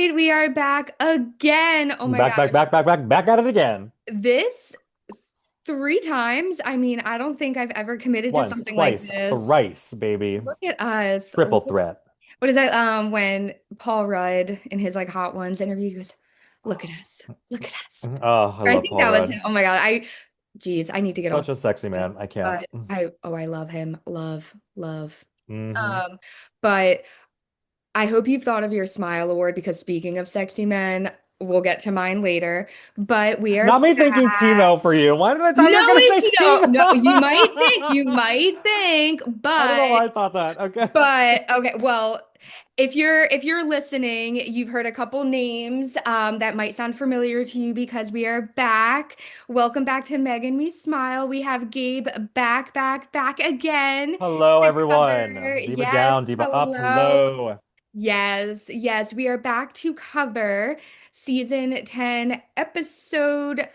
right, we are back again. Oh my Back, back, gosh. back, back, back, back at it again. This three times. I mean, I don't think I've ever committed to Once, something like twice, this. thrice, baby. Look at us. Triple threat. What is that? When Paul Rudd in his like Hot Ones interview goes, "Look at us. Look at us." Oh, I I love think Paul that was him. Rudd. Oh my God. Geez, I need to get Such off. a sexy man. I can't. But I love him. Love, love. Hmm. Um, but I hope you've thought of your smile award because speaking of sexy men, we'll get to mine later. But we are Not me thinking back. Thiemo for you. Why did I thought you No, were gonna say it's no, Thiemo? no, you might think, I don't know why I thought that. Okay. but okay, well, if you're listening, you've heard a couple names that might sound familiar to you because we are back. Welcome back to Meg and Me Smile. We have Gabe back, back, back again Hello, to cover. everyone. Diva Yes, down, diva up. hello. Hello. Yes, yes, we are back to cover season 10, episode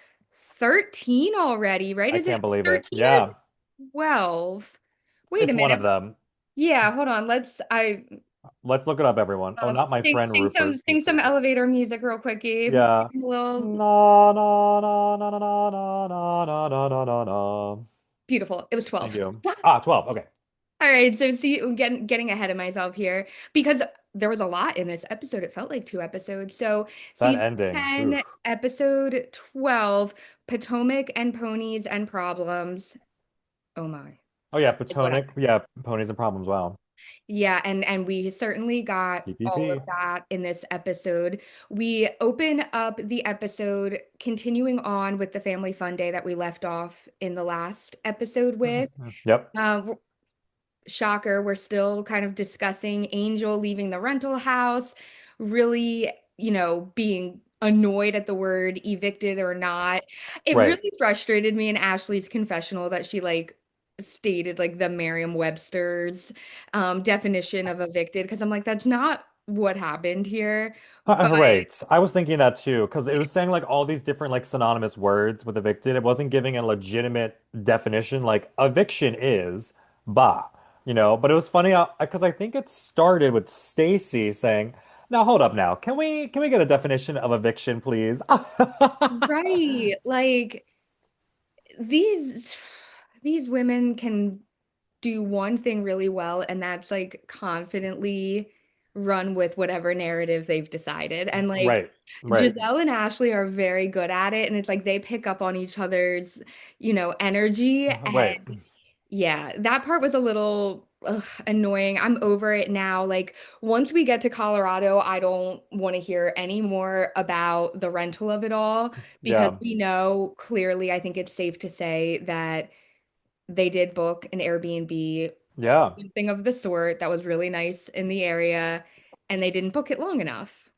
13 already, right? I Is it can't believe it. 13 or Yeah, 12? Wait a it's one minute. of them. Yeah, hold on. Let's I Let's look it up, everyone. Oh, not my sing friend sing some Rupert. sing some elevator music real quick, Gabe. Yeah. Give him a little Na na na na na na na na na na na na na. beautiful. It was Thank 12. you. Ah, 12. Okay. All right, so see, getting ahead of myself here because there was a lot in this episode. It felt like two episodes. So, That season ending. 10, Oof. episode 12, Potomac and Ponies and Problems. Oh my. Oh yeah, Is what I Potomac. Yeah, ponies and problems. Wow. Yeah, and we certainly got all of PPP. that in this episode. We open up the episode continuing on with the family fun day that we left off in the last episode with. Yep. Uh, Shocker, we're still kind of discussing Angel leaving the rental house, really, being annoyed at the word evicted or not. It Right. really frustrated me in Ashley's confessional that she like stated like the Merriam-Webster's definition of evicted because I'm like, that's not what happened here. But Right. I was thinking that too, because it was saying like all these different like synonymous words with evicted. It wasn't giving a legitimate definition. Like eviction is bah, But it was funny because I think it started with Stacey saying, "Now hold up, now can we get a definition of eviction, please?" right, like these these women can do one thing really well, and that's like confidently run with whatever narrative they've decided. And like Right. Right. Gizelle and Ashley are very good at it, and it's like they pick up on each other's, energy. Right. And yeah, that part was a little annoying. I'm over it now. Like, once we get to Colorado, I don't want to hear any more about the rental of it all because Yeah. we know clearly, I think it's safe to say that they did book an Airbnb or Yeah. something of the sort that was really nice in the area, and they didn't book it long enough.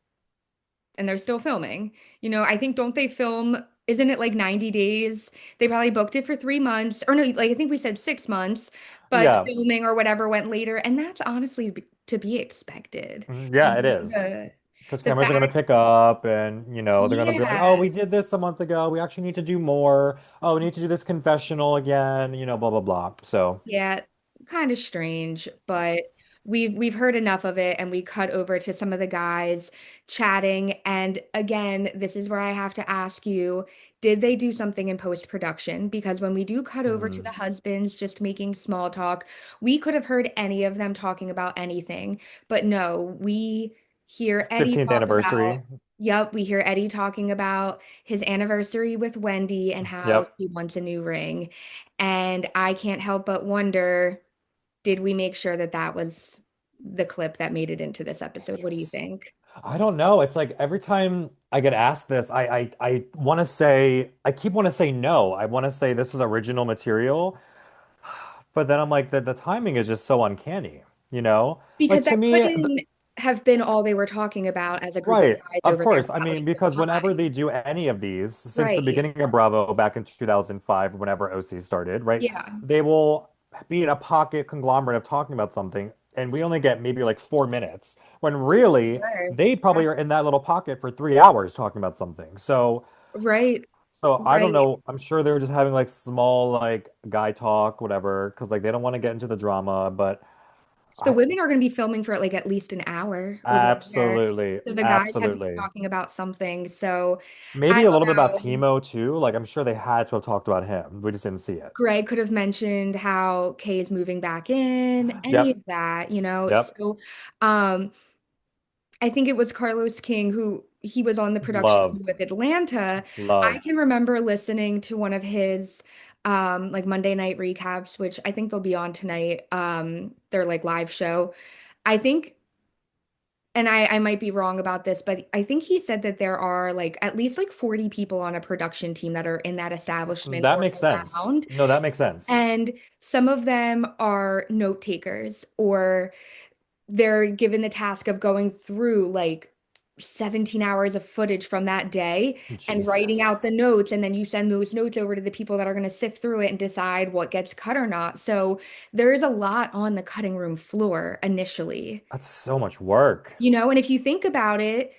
And they're still filming. I think don't they film, isn't it like 90 days? They probably booked it for 3 months. Or no, like I think we said 6 months, but Yeah. filming or whatever went later. And that's honestly to be expected. Yeah, And it is. the Because the cameras are going to fact, pick up and, they're going to be like, oh, yeah. we did this a month ago. We actually need to do more. Oh, we need to do this confessional again, blah, blah, blah. So, Yeah, kind of strange, but we've heard enough of it and we cut over to some of the guys chatting. And again, this is where I have to ask you, did they do something in post-production? Because when we do cut over to the hmm. husbands just making small talk, we could have heard any of them talking about anything. But no, we hear Eddie 15th talk about, anniversary. yep, we hear Eddie talking about his anniversary with Wendy and how Yep. he wants a new ring. And I can't help but wonder, did we make sure that that was the clip that made it into this episode? What do you think? I don't know. It's like every time I get asked this, I want to say, I keep want to say no. I want to say this is original material. But then I'm like, the timing is just so uncanny, you know? Like Because to that me, couldn't have been all they were talking about as a group of right. guys Of over there course. I having mean, a good because whenever time. they do any of these, since the Right. beginning of Bravo back in 2005, whenever OC started, right, Yeah. they will be in a pocket conglomerate of talking about something, and we only get maybe like 4 minutes, when really Sure. they Yeah. probably are in that little pocket for 3 hours talking about something. Right. So I don't Right. know. I'm sure they were just having like small like guy talk, whatever, because like they don't want to get into the drama, but. The women are going to be filming for like at least an hour over there. Absolutely. So the guys have to be Absolutely. talking about something. So I Maybe a little bit about don't know. Thiemo too. Like I'm sure they had to have talked about him. We just didn't see it. Greg could have mentioned how Kay is moving back in, any of Yep. that, you know. Yep. So um I think it was Carlos King who he was on the production team Loved. with Atlanta. I Loved. can remember listening to one of his like Monday night recaps, which I think they'll be on tonight. Their like live show. I think and I might be wrong about this, but I think he said that there are like at least like 40 people on a production team that are in that establishment That or makes sense. around. No, that makes sense. And some of them are note takers or they're given the task of going through like 17 hours of footage from that day and writing Jesus. out the notes. And then you send those notes over to the people that are going to sift through it and decide what gets cut or not. So there is a lot on the cutting room floor initially, That's so much work. you know, and if you think about it,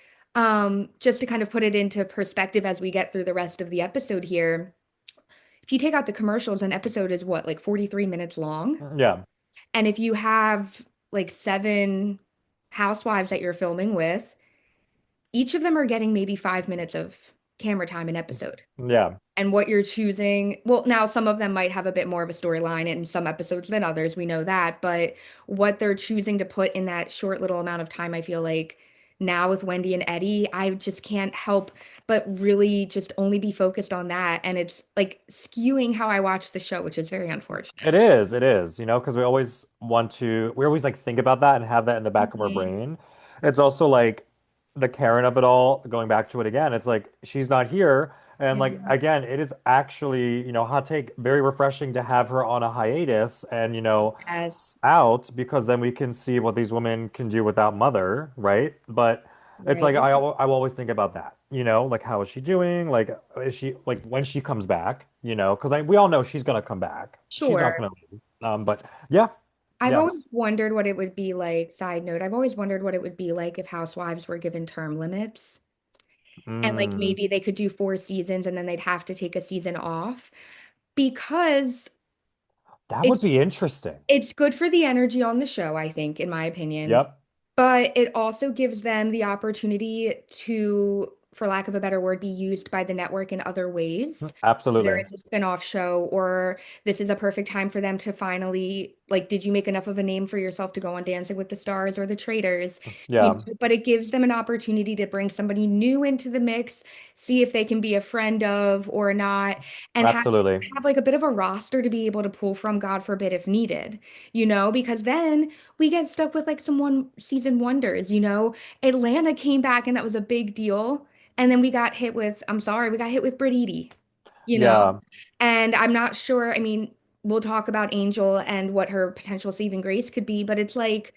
just to kind of put it into perspective as we get through the rest of the episode here, if you take out the commercials, an episode is what, like 43 minutes long? Yeah. And if you have like seven housewives that you're filming with, each of them are getting maybe 5 minutes of camera time an episode. Yeah. And what you're choosing, well, now some of them might have a bit more of a storyline in some episodes than others, we know that, but what they're choosing to put in that short little amount of time, I feel like now with Wendy and Eddie, I just can't help but really just only be focused on that. And it's like skewing how I watch the show, which is very unfortunate. It is, because we always we always like think about that and have that in the back of our Mhm. brain. It's also like the Karen of it all, going back to it again. It's like she's not here. And like Mhm. again, it is actually, hot take, very refreshing to have her on a hiatus and, Yes, out because then we can see what these women can do without Mother, right? But it's like right. I will always think about that, like how is she doing? Like is she like when she comes back, because we all know she's gonna come back. She's not Sure. gonna leave. But yeah, I've yeah. always wondered what it would be like, side note, I've always wondered what it would be like if housewives were given term limits and like Mm, maybe they could do 4 seasons and then they'd have to take a season off because that would it's be interesting. it's good for the energy on the show, I think, in my opinion. Yep. But it also gives them the opportunity to, for lack of a better word, be used by the network in other ways. Either Absolutely. it's a spin-off show or this is a perfect time for them to finally, like, did you make enough of a name for yourself to go on Dancing with the Stars or The Traitors? You Yeah. know, but it gives them an opportunity to bring somebody new into the mix, see if they can be a friend of or not, and Absolutely. have like a bit of a roster to be able to pull from, God forbid, if needed, you know, because then we get stuck with like some one season wonders, you know. Atlanta came back and that was a big deal. And then we got hit with, I'm sorry, we got hit with Brit Eady, you know. Yeah. And I'm not sure, I mean, we'll talk about Angel and what her potential saving grace could be, but it's like,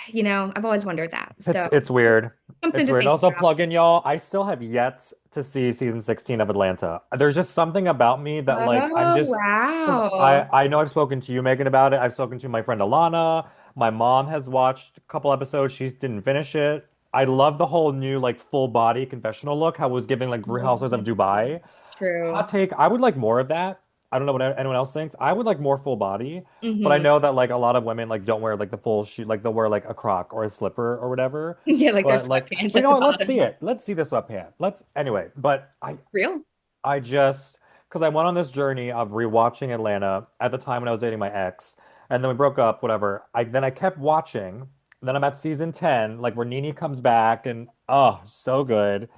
you know, I've always wondered that. It's So it's weird. something It's to weird. And think also about. plug in, y'all. I still have yet to see season 16 of Atlanta. There's just something about me that like I'm Oh, just because wow. I know I've spoken to you, Megan, about it. I've spoken to my friend Alana. My mom has watched a couple episodes. She didn't finish it. I love the whole new like full body confessional look. How it was giving like Real Housewives of Mhm. Dubai. Hot True. take. I would like more of that. I don't know what anyone else thinks. I would like more full body, but I Hmm. know that like a lot of women like don't wear like the full shoe, like they'll wear like a croc or a slipper or whatever. Yeah, like there's But like, sweatpants but you at know the what? Let's see bottom. it. Let's see the sweatpant. Let's anyway. But Real? I just because I went on this journey of rewatching Atlanta at the time when I was dating my ex, and then we broke up. Whatever. I kept watching. Then I'm at season 10, like where Nene comes back, and oh, so good.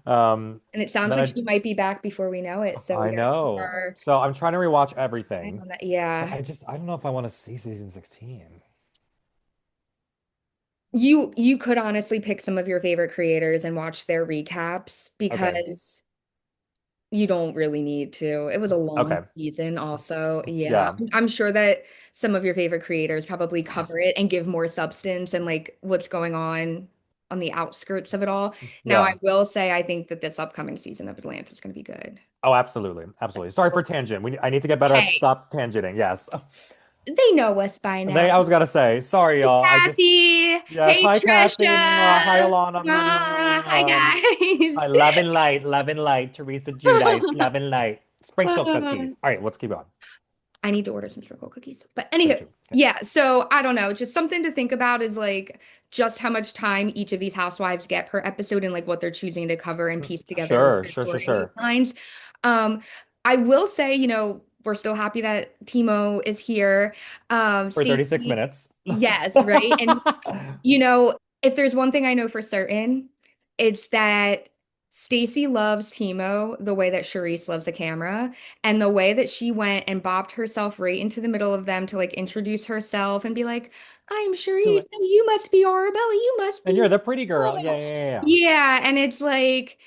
And it sounds Then like she might be back before we know it. So we I gotta keep know. our So I'm trying to rewatch eye everything, on that. but Yeah. I don't know if I want to see season 16. You could honestly pick some of your favorite creators and watch their recaps Okay. because you don't really need to. It was a long Okay. season also. Yeah. Yeah. I'm sure that some of your favorite creators probably cover it and give more substance and like what's going on the outskirts of it all. Now, I Yeah. will say I think that this upcoming season of Atlanta is going to be good. Oh, absolutely. Absolutely. Sorry for tangent. I need to get better at Hey, stop tangenting. Yes. they know us by now. I was gonna say, sorry, Hey, y'all. Kathy. Yes. Hey, Hi, Kathy. Mwah. Hi, Trisha. Alana. Hi, Hi, guys. love and light. Teresa Giudice, love and light. Sprinkle cookies. All right, let's keep going. I need to order some sprinkle cookies. But Me anywho, too. Okay. yeah, so I don't know, just something to think about is like just how much time each of these housewives get per episode and like what they're choosing to cover and piece together with Sure, their sure, sure, sure. storylines. Um, I will say, we're still happy that Thiemo is here. For 36 Stacey, minutes. yes, right? And if there's one thing I know for certain, it's that Stacey loves Thiemo the way that Charisse loves a camera, and the way that she went and bopped herself right into the middle of them to like introduce herself and be like, "I'm Do Charisse. it. Oh, you must be Arabella. You must And you're be the pretty girl. Yeah, Arabella." yeah, yeah, yeah. Yeah, and it's like,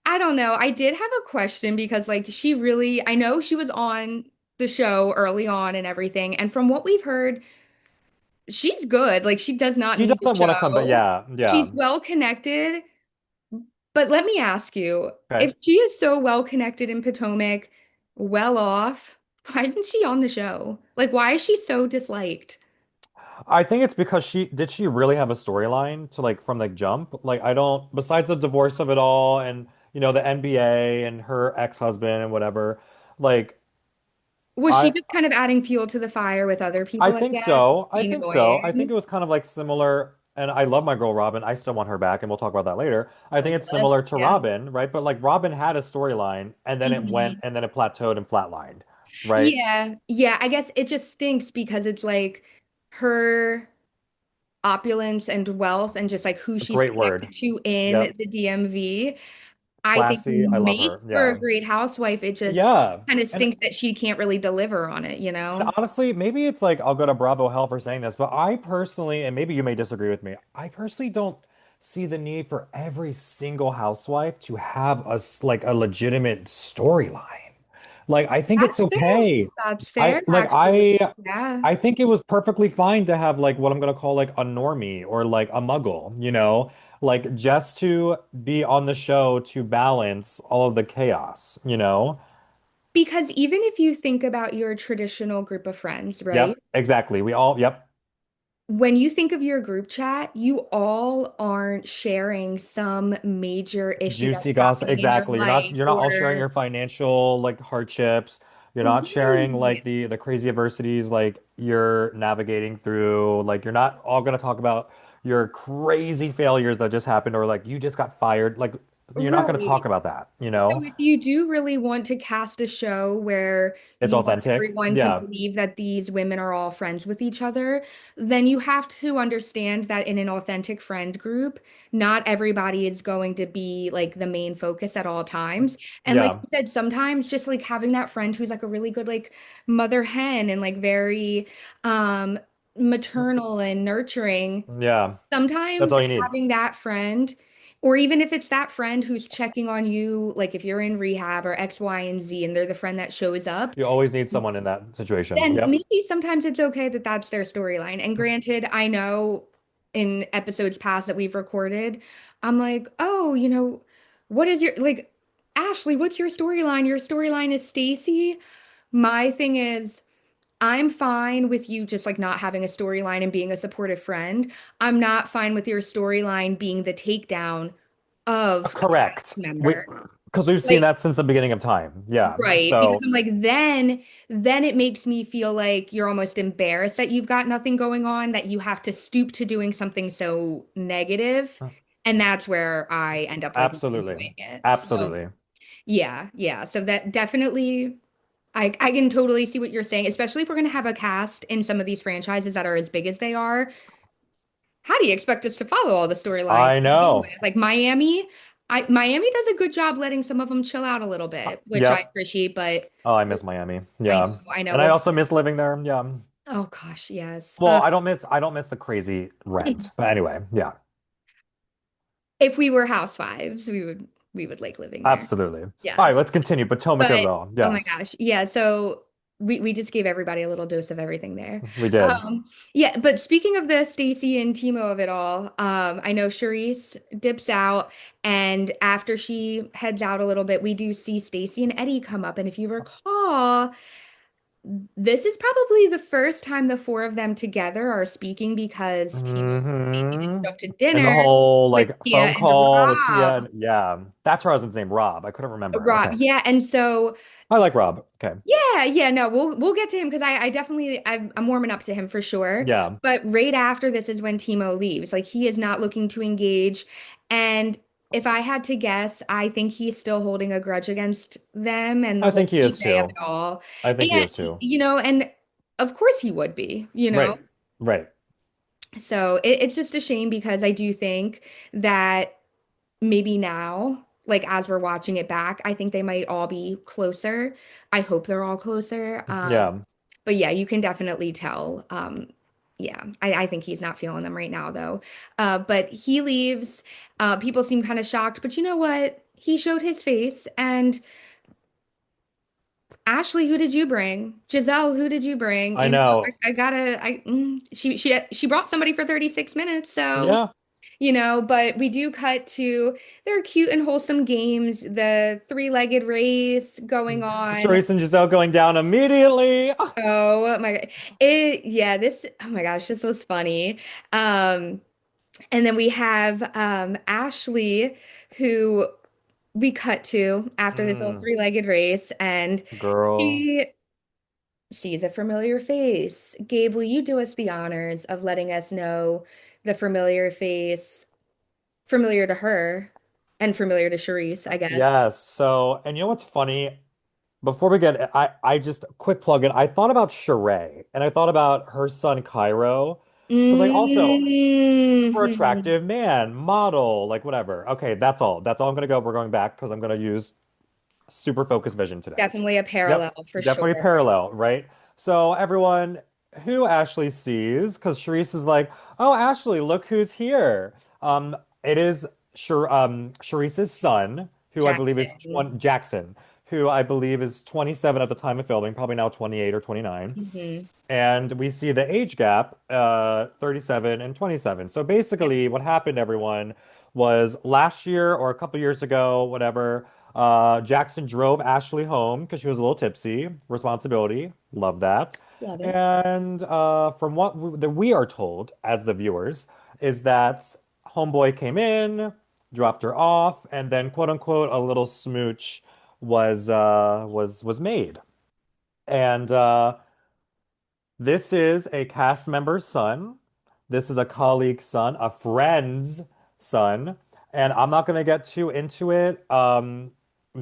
I don't know. I did have a question because like I know she was on the show early on and everything, and from what we've heard, she's good. Like she does not She need the doesn't want to come, but show. yeah, She's yeah. well connected. But let me ask you, Okay. if she is so well connected in Potomac, well off, why isn't she on the show? Like, why is she so disliked? I think it's because she really have a storyline to like from the jump? Like I don't besides the divorce of it all and the NBA and her ex-husband and whatever, like Was she I just kind of adding fuel to the fire with other I people, I think guess, so. I being think so. I think annoying? it was kind of like similar and I love my girl Robin. I still want her back and we'll talk about that later. I Oh, think it's good. similar to Yeah. Robin, right? But like Robin had a storyline and then it went Mhm. and then it plateaued and flatlined, right? Yeah. Yeah. I guess it just stinks because it's like her opulence and wealth and just like who A she's great word. connected to in Yep. the DMV. I think Classy. I love make her. for a Yeah. great housewife. It just Yeah. kind of And stinks that she can't really deliver on it, you And know? honestly, maybe it's like I'll go to Bravo Hell for saying this, but I personally, and maybe you may disagree with me, I personally don't see the need for every single housewife to have like a legitimate storyline. Like I think it's That's fair. okay. That's I fair, like actually. Yeah. I think it was perfectly fine to have like what I'm gonna call like a normie or like a muggle, like just to be on the show to balance all of the chaos. Because even if you think about your traditional group of friends, right? Yep, exactly. Yep. When you think of your group chat, you all aren't sharing some major issue that's Juicy gossip. happening in your Exactly. life You're not all sharing or your financial like hardships. You're not sharing right. like the crazy adversities like you're navigating through. Like you're not all gonna talk about your crazy failures that just happened or like you just got fired. Like you're not gonna talk Right. about that, you So know? if you do really want to cast a show where It's you want authentic. everyone to Yeah. believe that these women are all friends with each other, then you have to understand that in an authentic friend group, not everybody is going to be like the main focus at all times. And like Yeah. you said, sometimes just like having that friend who's like a really good like mother hen and like very um maternal and nurturing. Yeah. That's Sometimes all you need. having that friend, or even if it's that friend who's checking on you, like if you're in rehab or X, Y, and Z, and they're the friend that shows up, You always need someone in that situation. then Yep. maybe sometimes it's okay that that's their storyline. And granted, I know in episodes past that we've recorded, I'm like, oh, what is your, like, Ashley, what's your storyline? Your storyline is Stacey. My thing is, I'm fine with you just like not having a storyline and being a supportive friend. I'm not fine with your storyline being the takedown of a cast Correct. member. Because we've seen Like, that since the beginning of time. Yeah. right. Because So, I'm like, then it makes me feel like you're almost embarrassed that you've got nothing going on, that you have to stoop to doing something so negative. And that's where I end up like not absolutely. enjoying it. So Absolutely. yeah, yeah. So that definitely I can totally see what you're saying, especially if we're gonna have a cast in some of these franchises that are as big as they are. How do you expect us to follow all the storylines I to begin know. with? Like Miami does a good job letting some of them chill out a little bit, which I Yep. appreciate, but Oh, I miss Miami. I know, Yeah. I know. And I Well, also miss living there. Yeah. oh gosh, yes. Well, I don't miss the crazy rent. But anyway, yeah. If we were housewives, we would like living there. Absolutely. All right, Yes. let's continue. Potomac But River. oh my Yes. gosh. Yeah, so we just gave everybody a little dose of everything there. We did. Yeah, but speaking of the Stacey and Thiemo of it all, I know Charisse dips out, and after she heads out a little bit, we do see Stacey and Eddie come up. And if you recall, this is probably the first time the four of them together are speaking because Thiemo and Stacey didn't Hmm. show up to And the dinner whole with like Tia phone and call with Tia, Rob. and yeah, that's her husband's name, Rob. I couldn't remember. Rob, Okay, yeah, and so I like Rob. Okay, yeah, no, we'll get to him because I definitely I'm warming up to him for sure. yeah, But right after this is when Thiemo leaves. Like he is not looking to engage, and if I had to guess, I think he's still holding a grudge against them and the I whole think he is PJ of it too. all. I think he And is too. and of course he would be, Right, right. So it's just a shame because I do think that maybe now, like as we're watching it back, I think they might all be closer. I hope they're all closer. Yeah, But yeah, you can definitely tell. Yeah, I think he's not feeling them right now though. But he leaves. People seem kind of shocked, but you know what? He showed his face. And Ashley, who did you bring? Giselle, who did you bring? I know. I gotta. She brought somebody for 36 minutes, so. Yeah. But we do cut to their cute and wholesome games, the three-legged race going on. Charisse and Giselle going down immediately. Oh my God. Oh my gosh, this was funny. Um, and then we have Ashley, who we cut to after this little Mm, three-legged race, and girl. she sees a familiar face. Gabe, will you do us the honors of letting us know the familiar face, familiar to her and familiar to Charisse, I guess. Yes. So, and you know what's funny? Before we get, I just quick plug in. I thought about Sheree and I thought about her son Cairo. Because like also super Hmm. attractive man, model, like whatever. Okay, that's all. That's all I'm gonna go. We're going back because I'm gonna use super focused vision today. Definitely a Yep, parallel for definitely a sure. parallel, right? So everyone who Ashley sees, because Charisse is like, "Oh, Ashley, look who's here." It is Charisse's son, who I believe is Jackson. Jackson, who I believe is 27 at the time of filming, probably now 28 or 29. Hmm. And we see the age gap, 37 and 27. So Yep, basically, what happened, everyone, was last year or a couple years ago, whatever, Jackson drove Ashley home because she was a little tipsy. Responsibility, love that. love it. And from what that we are told as the viewers, is that homeboy came in, dropped her off, and then quote unquote a little smooch was made. And this is a cast member's son. This is a colleague's son, a friend's son. And I'm not gonna get too into it,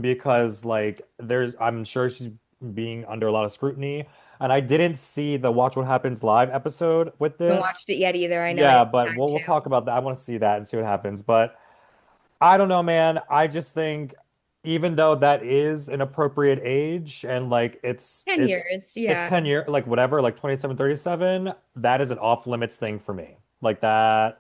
because like I'm sure she's being under a lot of scrutiny. And I didn't see the Watch What Happens live episode with Haven't this. watched it yet either. I know I Yeah, have but time we'll to. talk about that. I want to see that and see what happens. But I don't know, man. I just think even though that is an appropriate age and like 10 years, it's yeah. 10 year like whatever, like 27, 37, that is an off limits thing for me. Like that,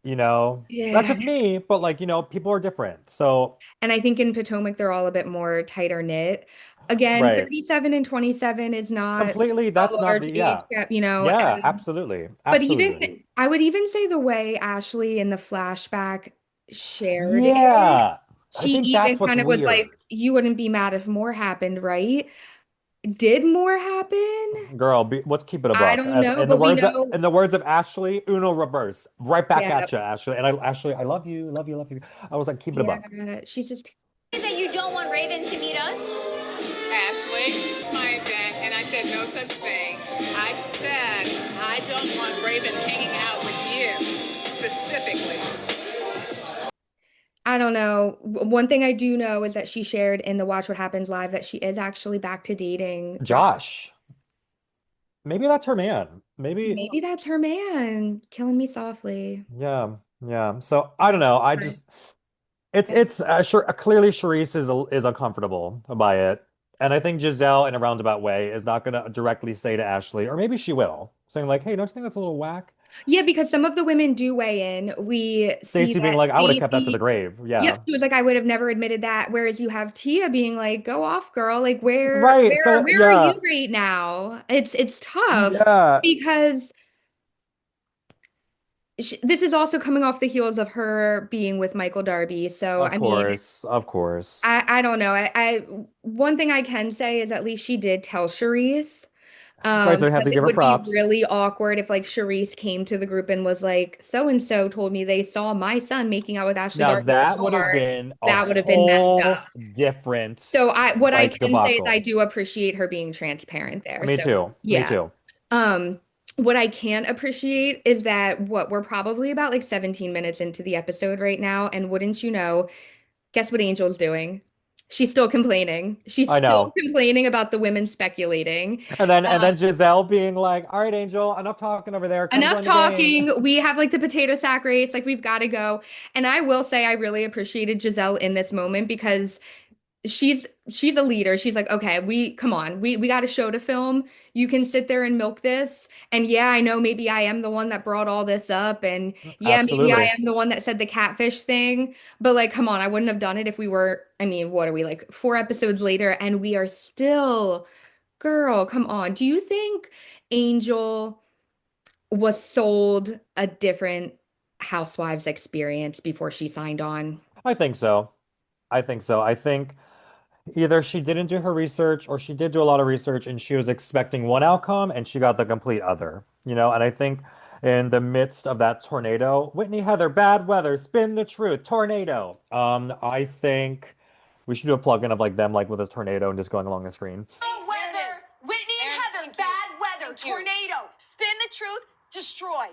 that's Yeah. just me, but like, people are different. So, And I think in Potomac, they're all a bit more tighter knit. Again, right. 37 and 27 is not Completely, a that's not large the age yeah. gap, Yeah, absolutely. but even Absolutely. I would even say the way Ashley in the flashback shared it, Yeah. I she think even that's what's kind of was like, weird. you wouldn't be mad if more happened, right? Did more happen? Girl, let's keep it a I buck. don't As know, but we know, in the words of Ashley, Uno reverse, right back yeah, at you, Ashley. And Ashley, I love you, love you, love you. I was like, keep it a buck. yeah, she's just That you don't want Raven to meet us? Ashley, it's my event, and I said no such thing. I said I don't want Raven hanging out with you specifically. I don't know. One thing I do know is that she shared in the Watch What Happens live that she is actually back to dating Josh. Josh, maybe that's her man. Maybe, Maybe that's her man killing me softly. yeah, yeah. So I don't know. I But just, it's sure clearly Charisse is uncomfortable by it, and I think Giselle, in a roundabout way, is not gonna directly say to Ashley, or maybe she will, saying like, "Hey, don't you think that's a little whack?" yeah, because some of the women do weigh in. We see Stacey being that like, "I would have kept that to the Stacey, grave." yep, Yeah. she was like, I would have never admitted that. Whereas you have Tia being like, go off, girl. Like, Right. So where are you yeah. right now? It's tough Yeah. because this is also coming off the heels of her being with Michael Darby. So, Of I mean, course, of course. I don't know. One thing I can say is at least she did tell Charisse. Right, so we have Because to it give her would be props. really awkward if like Charisse came to the group and was like, so and so told me they saw my son making out with Ashley Now Darby in the that would have car. been a That would have been messed up. whole different So I what I like can say is I debacle. do appreciate her being transparent there. Me So too. Me yeah. too. Um, what I can't appreciate is that what we're probably about like 17 minutes into the episode right now, and wouldn't you know, guess what Angel's doing? She's still complaining. She's I still know. complaining about the women speculating. And then Giselle being like, "All right, Angel, enough talking over there. Come Enough join the game." talking. We have like the potato sack race. Like we've got to go. And I will say I really appreciated Gizelle in this moment because she's a leader. She's like, okay, we come on. We got a show to film. You can sit there and milk this. And yeah, I know maybe I am the one that brought all this up. And yeah, maybe I Absolutely. am the one that said the catfish thing. But like, come on, I wouldn't have done it if we were, I mean, what are we like 4 episodes later and we are still, girl, come on. Do you think Angel was sold a different housewives experience before she signed on? I think so. I think so. I think either she didn't do her research or she did do a lot of research and she was expecting one outcome and she got the complete other, And I think in the midst of that tornado, Whitney Heather, bad weather, spin the truth, tornado. I think we should do a plug-in of like them like with a tornado and just going along the screen. Weather, Whitney and Heather, bad weather, tornado, spin the truth, destroy.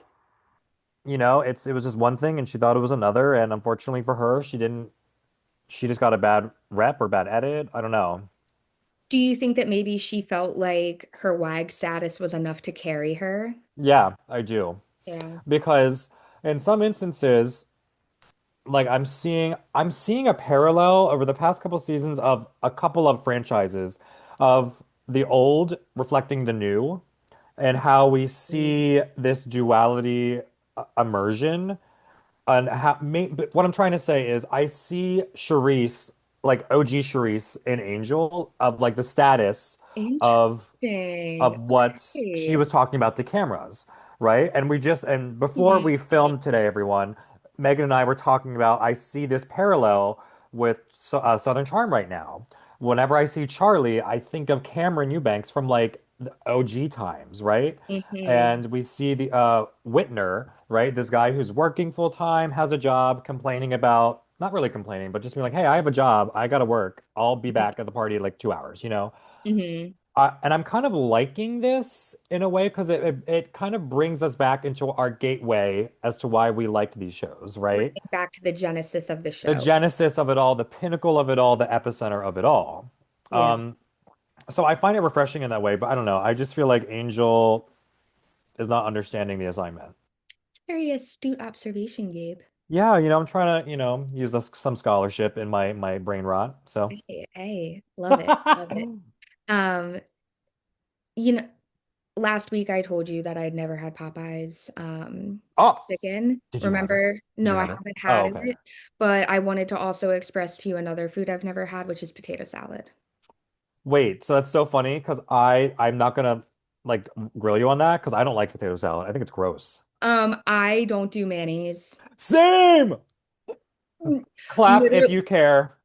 It was just one thing and she thought it was another, and unfortunately for her, she just got a bad rep or bad edit. I don't know. Do you think that maybe she felt like her WAG status was enough to carry her? Yeah, I do. Yeah. Because in some instances, like I'm seeing a parallel over the past couple seasons of a couple of franchises of the old reflecting the new and how we Mm. see this duality immersion. And but what I'm trying to say is I see Charisse, like OG Charisse in Angel, of like the status of Interesting. what she Okay. was talking about to cameras, right? And before Mhm. we filmed today, everyone, Megan and I were talking about I see this parallel with Southern Charm right now. Whenever I see Charlie, I think of Cameron Eubanks from like the OG times, right? Mhm. And we see the Whitner, right? This guy who's working full time, has a job, complaining about, not really complaining, but just being like, hey, I have a job, I gotta work. I'll be back at the party in like 2 hours. Mhm. And I'm kind of liking this in a way because it kind of brings us back into our gateway as to why we liked these shows, right? Bringing back to the genesis of the The show. genesis of it all, the pinnacle of it all, the epicenter of it all. Yeah. So I find it refreshing in that way, but I don't know. I just feel like Angel is not understanding the assignment. Very astute observation, Gabe. Yeah, I'm trying to, use some scholarship in my brain rot. So, Hey, love it. Love it. Um, you know, last week I told you that I'd never had Popeyes oh, chicken. did you ever? Remember? Did No, you I ever? haven't Oh, had okay. it, but I wanted to also express to you another food I've never had, which is potato salad. Wait, so that's so funny because I'm not gonna like grill you on that because I don't like potato salad. I think it's gross. I don't do mayonnaise. Same. Clap if Literally, you care.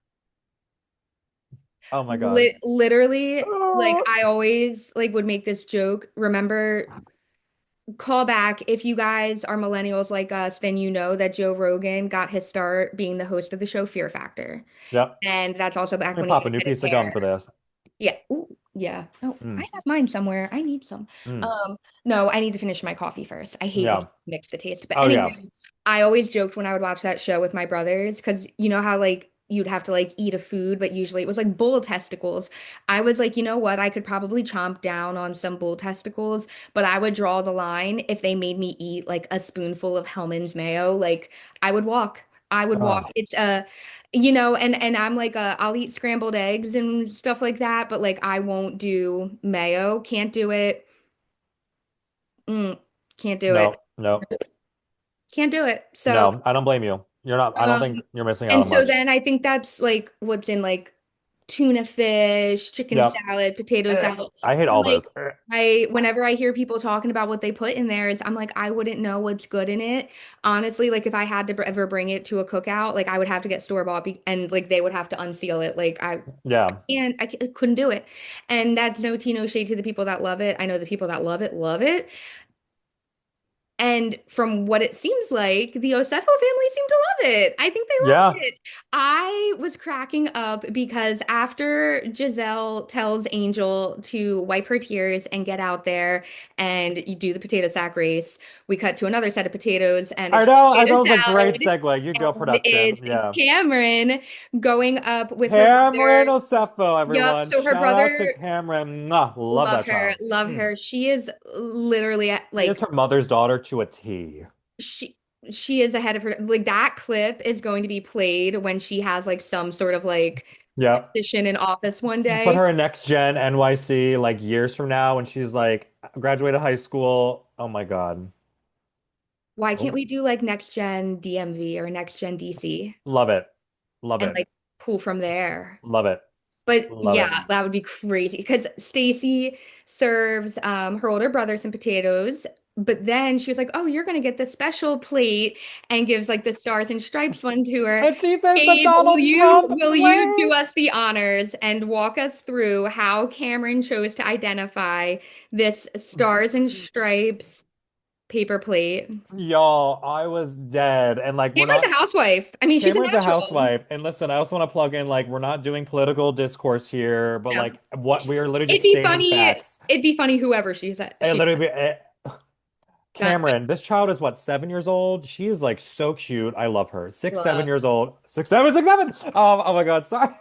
Oh my God. literally, like Ah. I always like would make this joke. Remember, call back if you guys are millennials like us, then you know that Joe Rogan got his start being the host of the show Fear Factor. Yep. And that's also back Let me when he pop a like new had his piece of gum hair. for this. Yeah. Ooh, yeah. Oh, I Mm, have mine somewhere. I need some. mm. No, I need to finish my coffee first. I hate when you Yeah. mix the taste. But Oh anyway, yeah. I always joked when I would watch that show with my brothers because you know how like you'd have to like eat a food, but usually it was like bull testicles. I was like, you know what? I could probably chomp down on some bull testicles, but I would draw the line if they made me eat like a spoonful of Hellman's mayo. Like I would walk. I would walk. Oh It's and I'm like I'll eat scrambled eggs and stuff like that, but like I won't do mayo. Can't do it. Mm, can't do it. no, no, Can't do it. So no. I don't blame you. You're not. I don't um think you're missing out and on so much. then I think that's like what's in like tuna fish, chicken Yep. salad, potato salad. I hate I'm all like, those. whenever I hear people talking about what they put in there is I'm like, I wouldn't know what's good in it. Honestly, like if I had to ever bring it to a cookout, like I would have to get store-bought and like they would have to unseal it. Like Yeah. I couldn't do it. And that's no tea, no shade to the people that love it. I know the people that love it. And from what it seems like, the Osefo family seemed to love it. I think they loved Yeah. it. I was cracking up because after Gizelle tells Angel to wipe her tears and get out there and you do the potato sack race, we cut to another set of potatoes and I it's know. I potato thought it was a great salad. segue. You go, And production. it's Yeah. Cameron going up with her Cameron brother. Osefo, Yup. everyone. So her Shout out to brother, Cameron. Mwah. Love that child. love her. She is literally She is like her mother's daughter to a T. she she is ahead of her. Like that clip is going to be played when she has like some sort of like Yep. position in office one Put day. her in next gen NYC like years from now when she's like graduated high school. Oh my God. Why can't Oh, we do like next gen DMV or next gen DC love it. Love and it. like pull from there? Love it. But Love it. yeah, that would be crazy because Stacey serves her older brother some potatoes, but then she was like, "Oh, you're gonna get the special plate," and gives like the stars and stripes one to her. And she says the Gabe, Donald Trump will you do plate. us the honors and walk us through how Cameron chose to identify this stars and stripes paper plate? Y'all, I was dead. And like, we're Cameron's a not, housewife. I mean, she's a Cameron's a natural. housewife. And listen, I also want to plug in, like, we're not doing political discourse here, but Yeah. like, what we are literally It'd just be stating funny. facts. It'd be funny whoever she's at. And She literally, not Cameron, this child is what, 7 years old? She is like so cute. I love her. Six, seven love. years old. 6, 7, 6, 7. Oh my God. Sorry.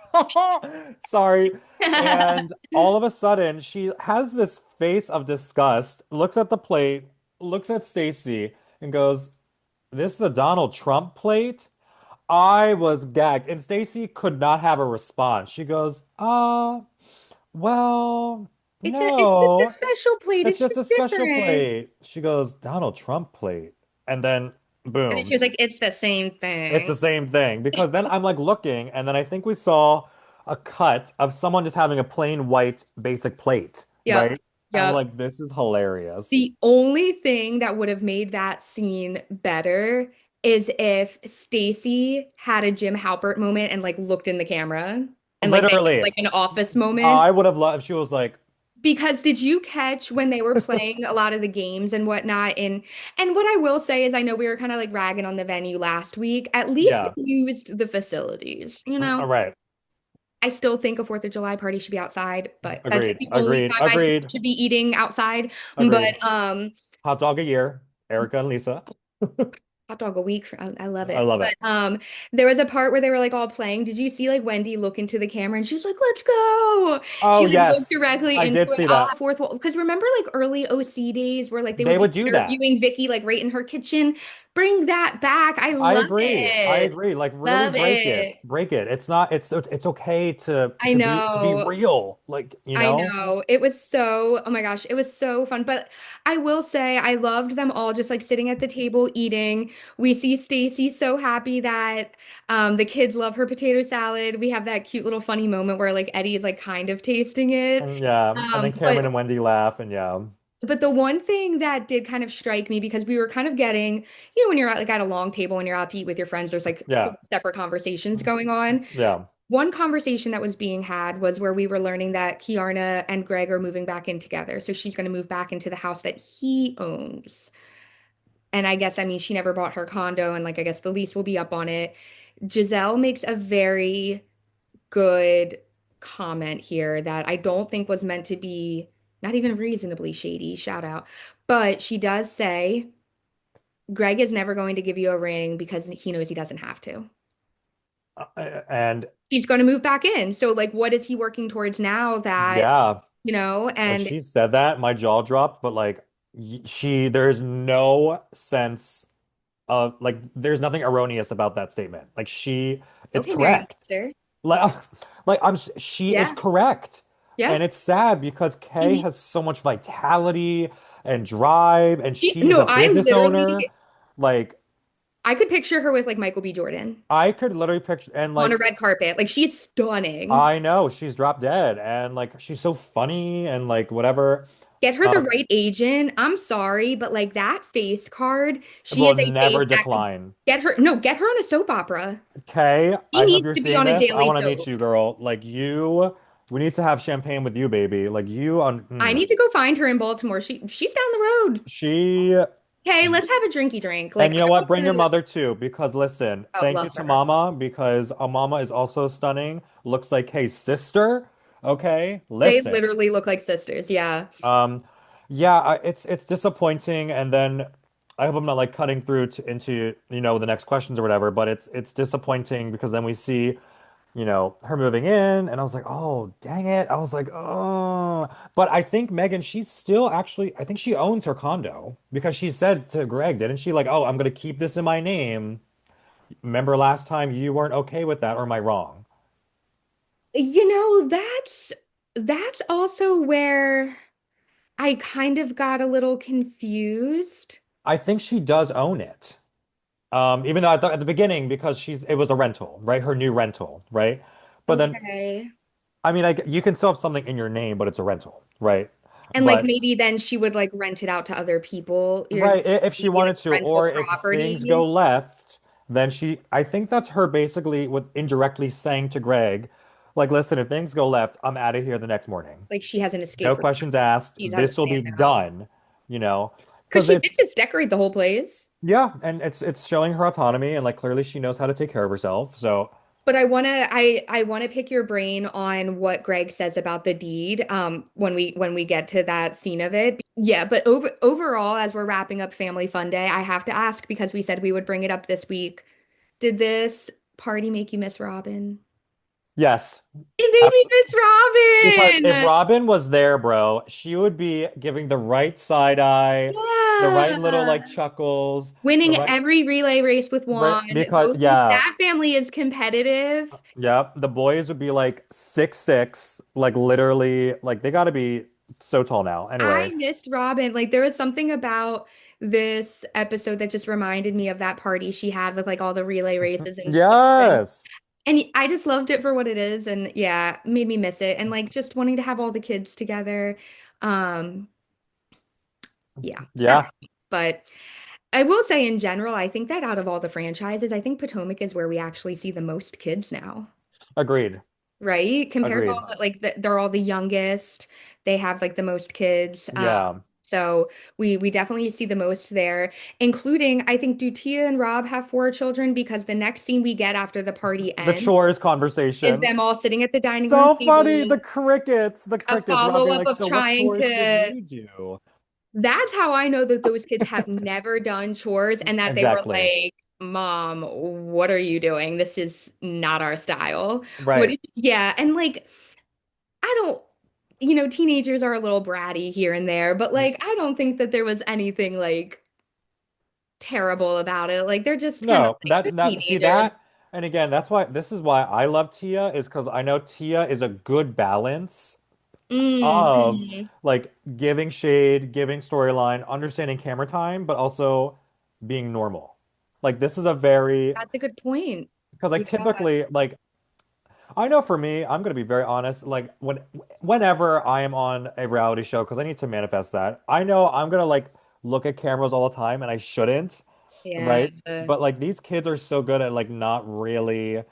Sorry. And all of a sudden, she has this face of disgust, looks at the plate, looks at Stacey, and goes, "This is the Donald Trump plate?" I was gagged. And Stacey could not have a response. She goes, well, It's just a no. special plate. It's It's just a just special different. plate. She goes, Donald Trump plate. And then And then she boom, was like, it's the same it's thing. the same thing. Because then I'm like looking, and then I think we saw a cut of someone just having a plain white basic plate, Yep. right? And I'm Yep. like, this is hilarious. The only thing that would have made that scene better is if Stacey had a Jim Halpert moment and like looked in the camera and like they had Literally, like an office moment. I would have loved if she was like, Because did you catch when they were playing a lot of the games and whatnot? And what I will say is I know we were kind of like ragging on the venue last week. At least yeah, we used the facilities, you know? all right. I still think a 4th of July party should be outside, but that's like Agreed, the only agreed, time I think we agreed, should be eating outside. agreed. But Hot dog a year, Erica and Lisa. hot dog a week, I love I it. love But it. there was a part where they were like all playing. Did you see like Wendy look into the camera and she was like, "Let's go." Oh, She like looked yes, directly I into did it. see I'll that. have fourth wall because remember like early OC days where like they They would be would do that. interviewing Vicky like right in her kitchen. Bring that back. I I love agree. I it. agree. Like really Love break it. it. Break it. It's not it's okay I to be know. real. Like, you I know? know. It was so, oh my gosh, it was so fun. But I will say I loved them all just like sitting at the table eating. We see Stacey so happy that the kids love her potato salad. We have that cute little funny moment where like Eddie is like kind of tasting it. And yeah, and then Um, Cameron but and Wendy laugh and yeah. but the one thing that did kind of strike me because we were kind of getting, when you're at like at a long table when you're out to eat with your friends, there's like four Yeah. separate conversations going on. Yeah. One conversation that was being had was where we were learning that Kiarna and Greg are moving back in together. So she's going to move back into the house that he owns. And I guess, I mean, she never bought her condo, and like, I guess the lease will be up on it. Giselle makes a very good comment here that I don't think was meant to be not even reasonably shady, shout out. But she does say, Greg is never going to give you a ring because he knows he doesn't have to. And She's going to move back in. So like what is he working towards now that, yeah, when and she said that, my jaw dropped, but like there's no sense of like there's nothing erroneous about that statement. Like it's okay, Mary correct. Mister. Like, she is Yeah. correct. Yeah. And it's sad because Kay Mhm. has so much vitality and drive, and She, she's no, a business owner. Like, I could picture her with like Michael B. Jordan I could literally picture and on a like red carpet. Like she's stunning. I know she's drop dead and like she's so funny and like whatever. Get her the Um, right agent. I'm sorry, but like that face card, she will is a face never that could decline. get her. No, get her on a soap opera. Okay, She I hope needs you're to be seeing on a this. I daily want to meet soap. you, girl. Like you, we need to have champagne with you, baby. Like you on I need to go find her in Baltimore. She's down the road. she. Okay, let's have a drinky drink. And Like you I know what? want Bring your to. mother too, because listen, Oh, thank you love to her. Mama, because Mama is also stunning. Looks like hey sister. Okay, They listen. literally look like sisters. Yeah. Um, yeah, it's disappointing, and then I hope I'm not like cutting through to, into the next questions or whatever. But it's disappointing because then we see her moving in, and I was like, oh dang it! I was like, oh, but I think Megan, she's still actually, I think she owns her condo because she said to Greg, didn't she? Like, oh, I'm gonna keep this in my name. Remember last time you weren't okay with that, or am I wrong? That's also where I kind of got a little confused. I think she does own it. Even though I thought at the beginning because it was a rental, right? Her new rental, right? But then, Okay. I mean, like you can still have something in your name, but it's a rental, right? And like But maybe then she would like rent it out to other people. Yours right, if she maybe like wanted to, rental or if things go property. left, then I think that's her basically with indirectly saying to Greg, like, listen, if things go left, I'm out of here the next morning. Like she has an No escape room. questions asked. She's has a This will plan be now. done, you know, Because because she did it's just decorate the whole place. yeah, and it's showing her autonomy and like clearly she knows how to take care of herself. So But I wanna pick your brain on what Greg says about the deed when we get to that scene of it. Yeah, but overall, as we're wrapping up Family Fun Day, I have to ask because we said we would bring it up this week. Did this party make you miss Robin? yes. It made me Because miss if Robin. Robin was there, bro, she would be giving the right side eye, the right little Yeah. like chuckles, the Winning right, every relay race with right Juan. because yeah, That family is competitive. yeah, the boys would be like 6'6", like literally, like they got to be so tall now. I Anyway, missed Robin. Like there was something about this episode that just reminded me of that party she had with like all the relay races and stuff. yes, And I just loved it for what it is. And yeah, made me miss it. And like just wanting to have all the kids together. Um, yeah. yeah, But I will say in general, I think that out of all the franchises, I think Potomac is where we actually see the most kids now. agreed, Right? Compared to agreed. all the, like they're all the youngest. They have like the most kids. Yeah, So we definitely see the most there, including I think do Tia and Rob have four children because the next scene we get after the party the ends chores is conversation. them all sitting at the dining room So funny, table, the a crickets. Rob being follow-up like, of so what trying chores should to we do? that's how I know that those kids have never done chores and that they were Exactly. like, Mom, what are you doing? This is not our style. Right. Yeah, and like I don't, teenagers are a little bratty here and there, but like I don't think that there was anything like terrible about it. Like they're just kind of No, like they're that see teenagers. that, and again, this is why I love Tia is because I know Tia is a good balance of Hmm. like giving shade, giving storyline, understanding camera time, but also being normal. Like this is a very That's a good point. because like Yeah. typically like I know for me, I'm gonna be very honest. Like whenever I am on a reality show, because I need to manifest that, I know I'm gonna like look at cameras all the time, and I shouldn't, Yeah. right? But like these kids are so good at like not really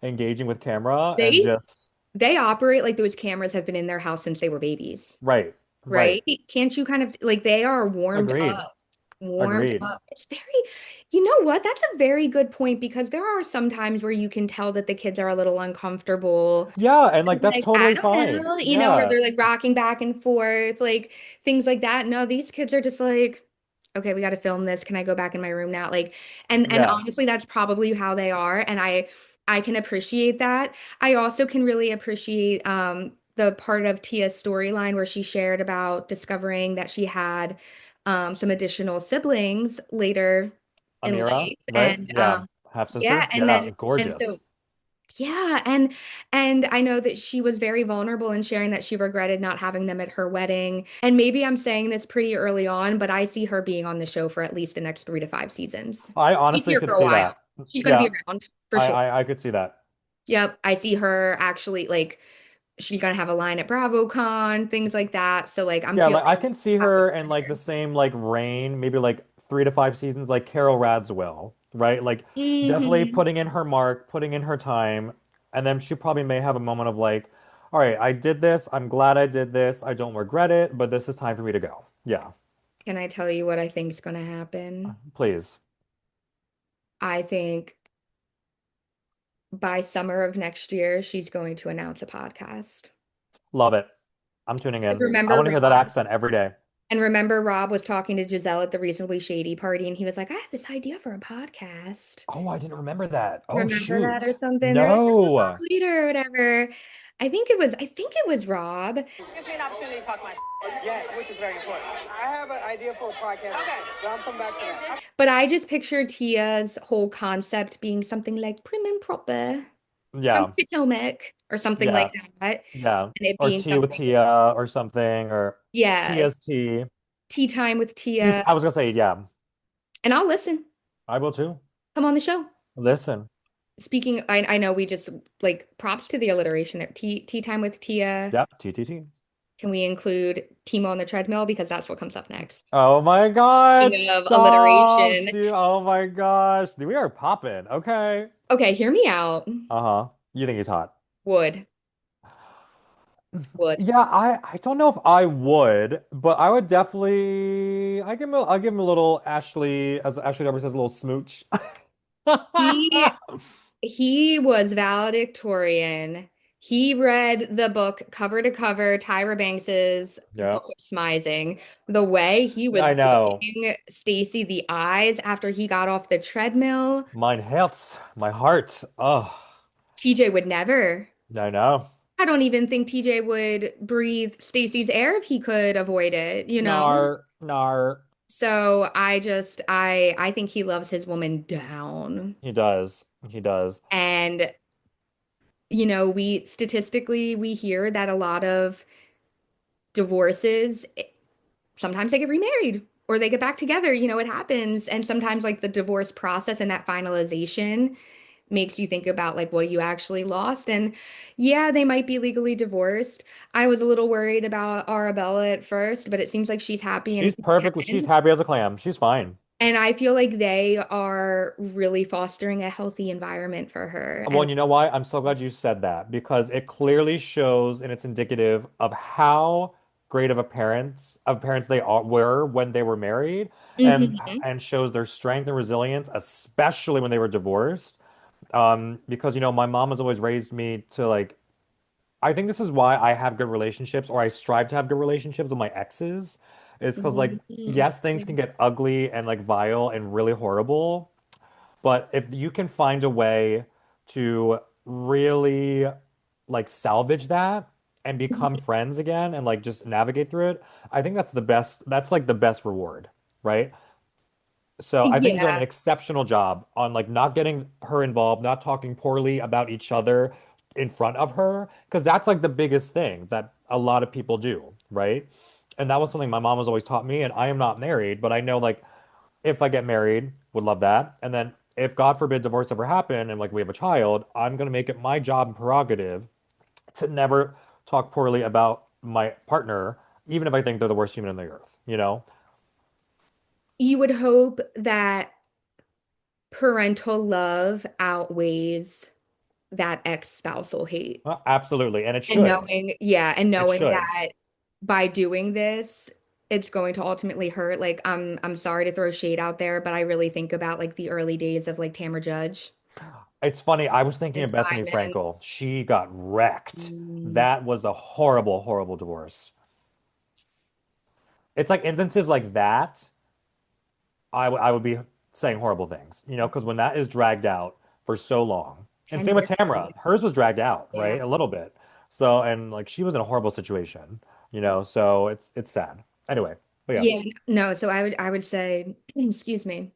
engaging with camera and They just they operate like those cameras have been in their house since they were babies, right, right. right? Can't you kind of like they are warmed Agreed, up, warmed agreed. up. It's very, you know what? That's a very good point because there are some times where you can tell that the kids are a little uncomfortable. Yeah, and like that's Like, I totally don't fine. know, or Yeah, they're like rocking back and forth, like things like that. No, these kids are just like, okay, we got to film this. Can I go back in my room now? Like, and yeah. honestly, that's probably how they are, and I can appreciate that. I also can really appreciate the part of Tia's storyline where she shared about discovering that she had some additional siblings later in Amira, life, right? and Yeah, half yeah, sister. Yeah, and so gorgeous. Yeah, and I know that she was very vulnerable in sharing that she regretted not having them at her wedding. And maybe I'm saying this pretty early on, but I see her being on the show for at least the next 3 to 5 seasons. I She's honestly here could for a see while. that. She's going to be Yeah, around for sure. I could see that. Yep, I see her actually like she's gonna have a line at BravoCon, things like that. So like I'm Yeah, feeling like I can see happy her in for like the her. same like reign, maybe like 3 to 5 seasons, like Carol Radziwill, right? Like definitely Hmm. putting in her mark, putting in her time, and then she probably may have a moment of like, all right, I did this. I'm glad I did this. I don't regret it, but this is time for me to go. Yeah, Can I tell you what I think is gonna happen? please. I think by summer of next year, she's going to announce a podcast. Love it. I'm tuning Like, in. I remember want to hear that Rob? accent every day. And remember Rob was talking to Gizelle at the Reasonably Shady party, and he was like, I have this idea for a podcast. Oh, I didn't remember that. Oh, Remember that or shoot. something? They're like, let's talk No. later or whatever. I think it was Rob. Gives me an opportunity to talk my yes, which is very important. I have an idea for a podcast. Okay. But I'll come back to that. But I just picture Tia's whole concept being something like prim and proper from Yeah. Potomac or something like Yeah. that. Yeah. And it Or being tea with something, Tia or something, or yeah, Tia's tea. tea time with Tia. I was gonna say, yeah, And I'll listen. I will too. Come on the show. Listen. Speaking, I know we just like props to the alliteration of tea time with Tia. Yeah, TTT. Can we include Thiemo on the treadmill? Because that's what comes up next. Oh my God, Speaking of stop. alliteration. T Oh my gosh. We are popping. Okay. Okay, hear me out. Uh-huh. You think he's hot? Would. Would. Yeah, I don't know if I would, but I would definitely I'll give him a little Ashley, as Ashley Darby says, a little smooch. He He was valedictorian. He read the book cover to cover, Tyra Banks's Yeah, book of smizing. The way he I was know. giving Stacey the eyes after he got off the treadmill, Mine hurts, my heart. Oh, TJ would never. I know. I don't even think TJ would breathe Stacey's air if he could avoid it, you know? Nar, nar. So I think he loves his woman down. He does. He does. And you know, we statistically we hear that a lot of divorces sometimes they get remarried or they get back together, you know, it happens. And sometimes like the divorce process and that finalization makes you think about like what you actually lost. And yeah, they might be legally divorced. I was a little worried about Arabella at first, but it seems like she's happy and She's content. happy as a clam. She's fine. And I feel like they are really fostering a healthy environment for her. Well, And and you know why? I'm so glad you said that because it clearly shows and it's indicative of how great of parents they were when they were married Mhm. and shows their strength and resilience, especially when they were divorced. Because my mom has always raised me to like I think this is why I have good relationships or I strive to have good relationships with my exes, is because like Mhm. yes, things can get ugly and like vile and really horrible. But if you can find a way to really like salvage that and become friends again and like just navigate through it, I think that's the best. That's like the best reward, right? So I think he's doing Yeah. an exceptional job on like not getting her involved, not talking poorly about each other in front of her, because that's like the biggest thing that a lot of people do, right? And that was something my mom has always taught me, and I am not married, but I know like if I get married, would love that. And then if God forbid divorce ever happen and like we have a child, I'm gonna make it my job and prerogative to never talk poorly about my partner, even if I think they're the worst human on the earth, you know? You would hope that parental love outweighs that ex-spousal hate. Absolutely. And it And should. knowing, yeah, and It knowing should. that by doing this, it's going to ultimately hurt. Like I'm sorry to throw shade out there, but I really think about like the early days of like Tamra Judge It's funny. I was thinking and of Bethany Simon. Frankel. She got wrecked. Mm, That was a horrible, horrible divorce. It's like instances like that, I would be saying horrible things, because when that is dragged out for so long, and 10 same with years. Tamra, hers was dragged out, Yeah. right? A little bit. So, and like she was in a horrible situation, so it's sad. Anyway, but yeah. Yeah, no, so I would say, excuse me,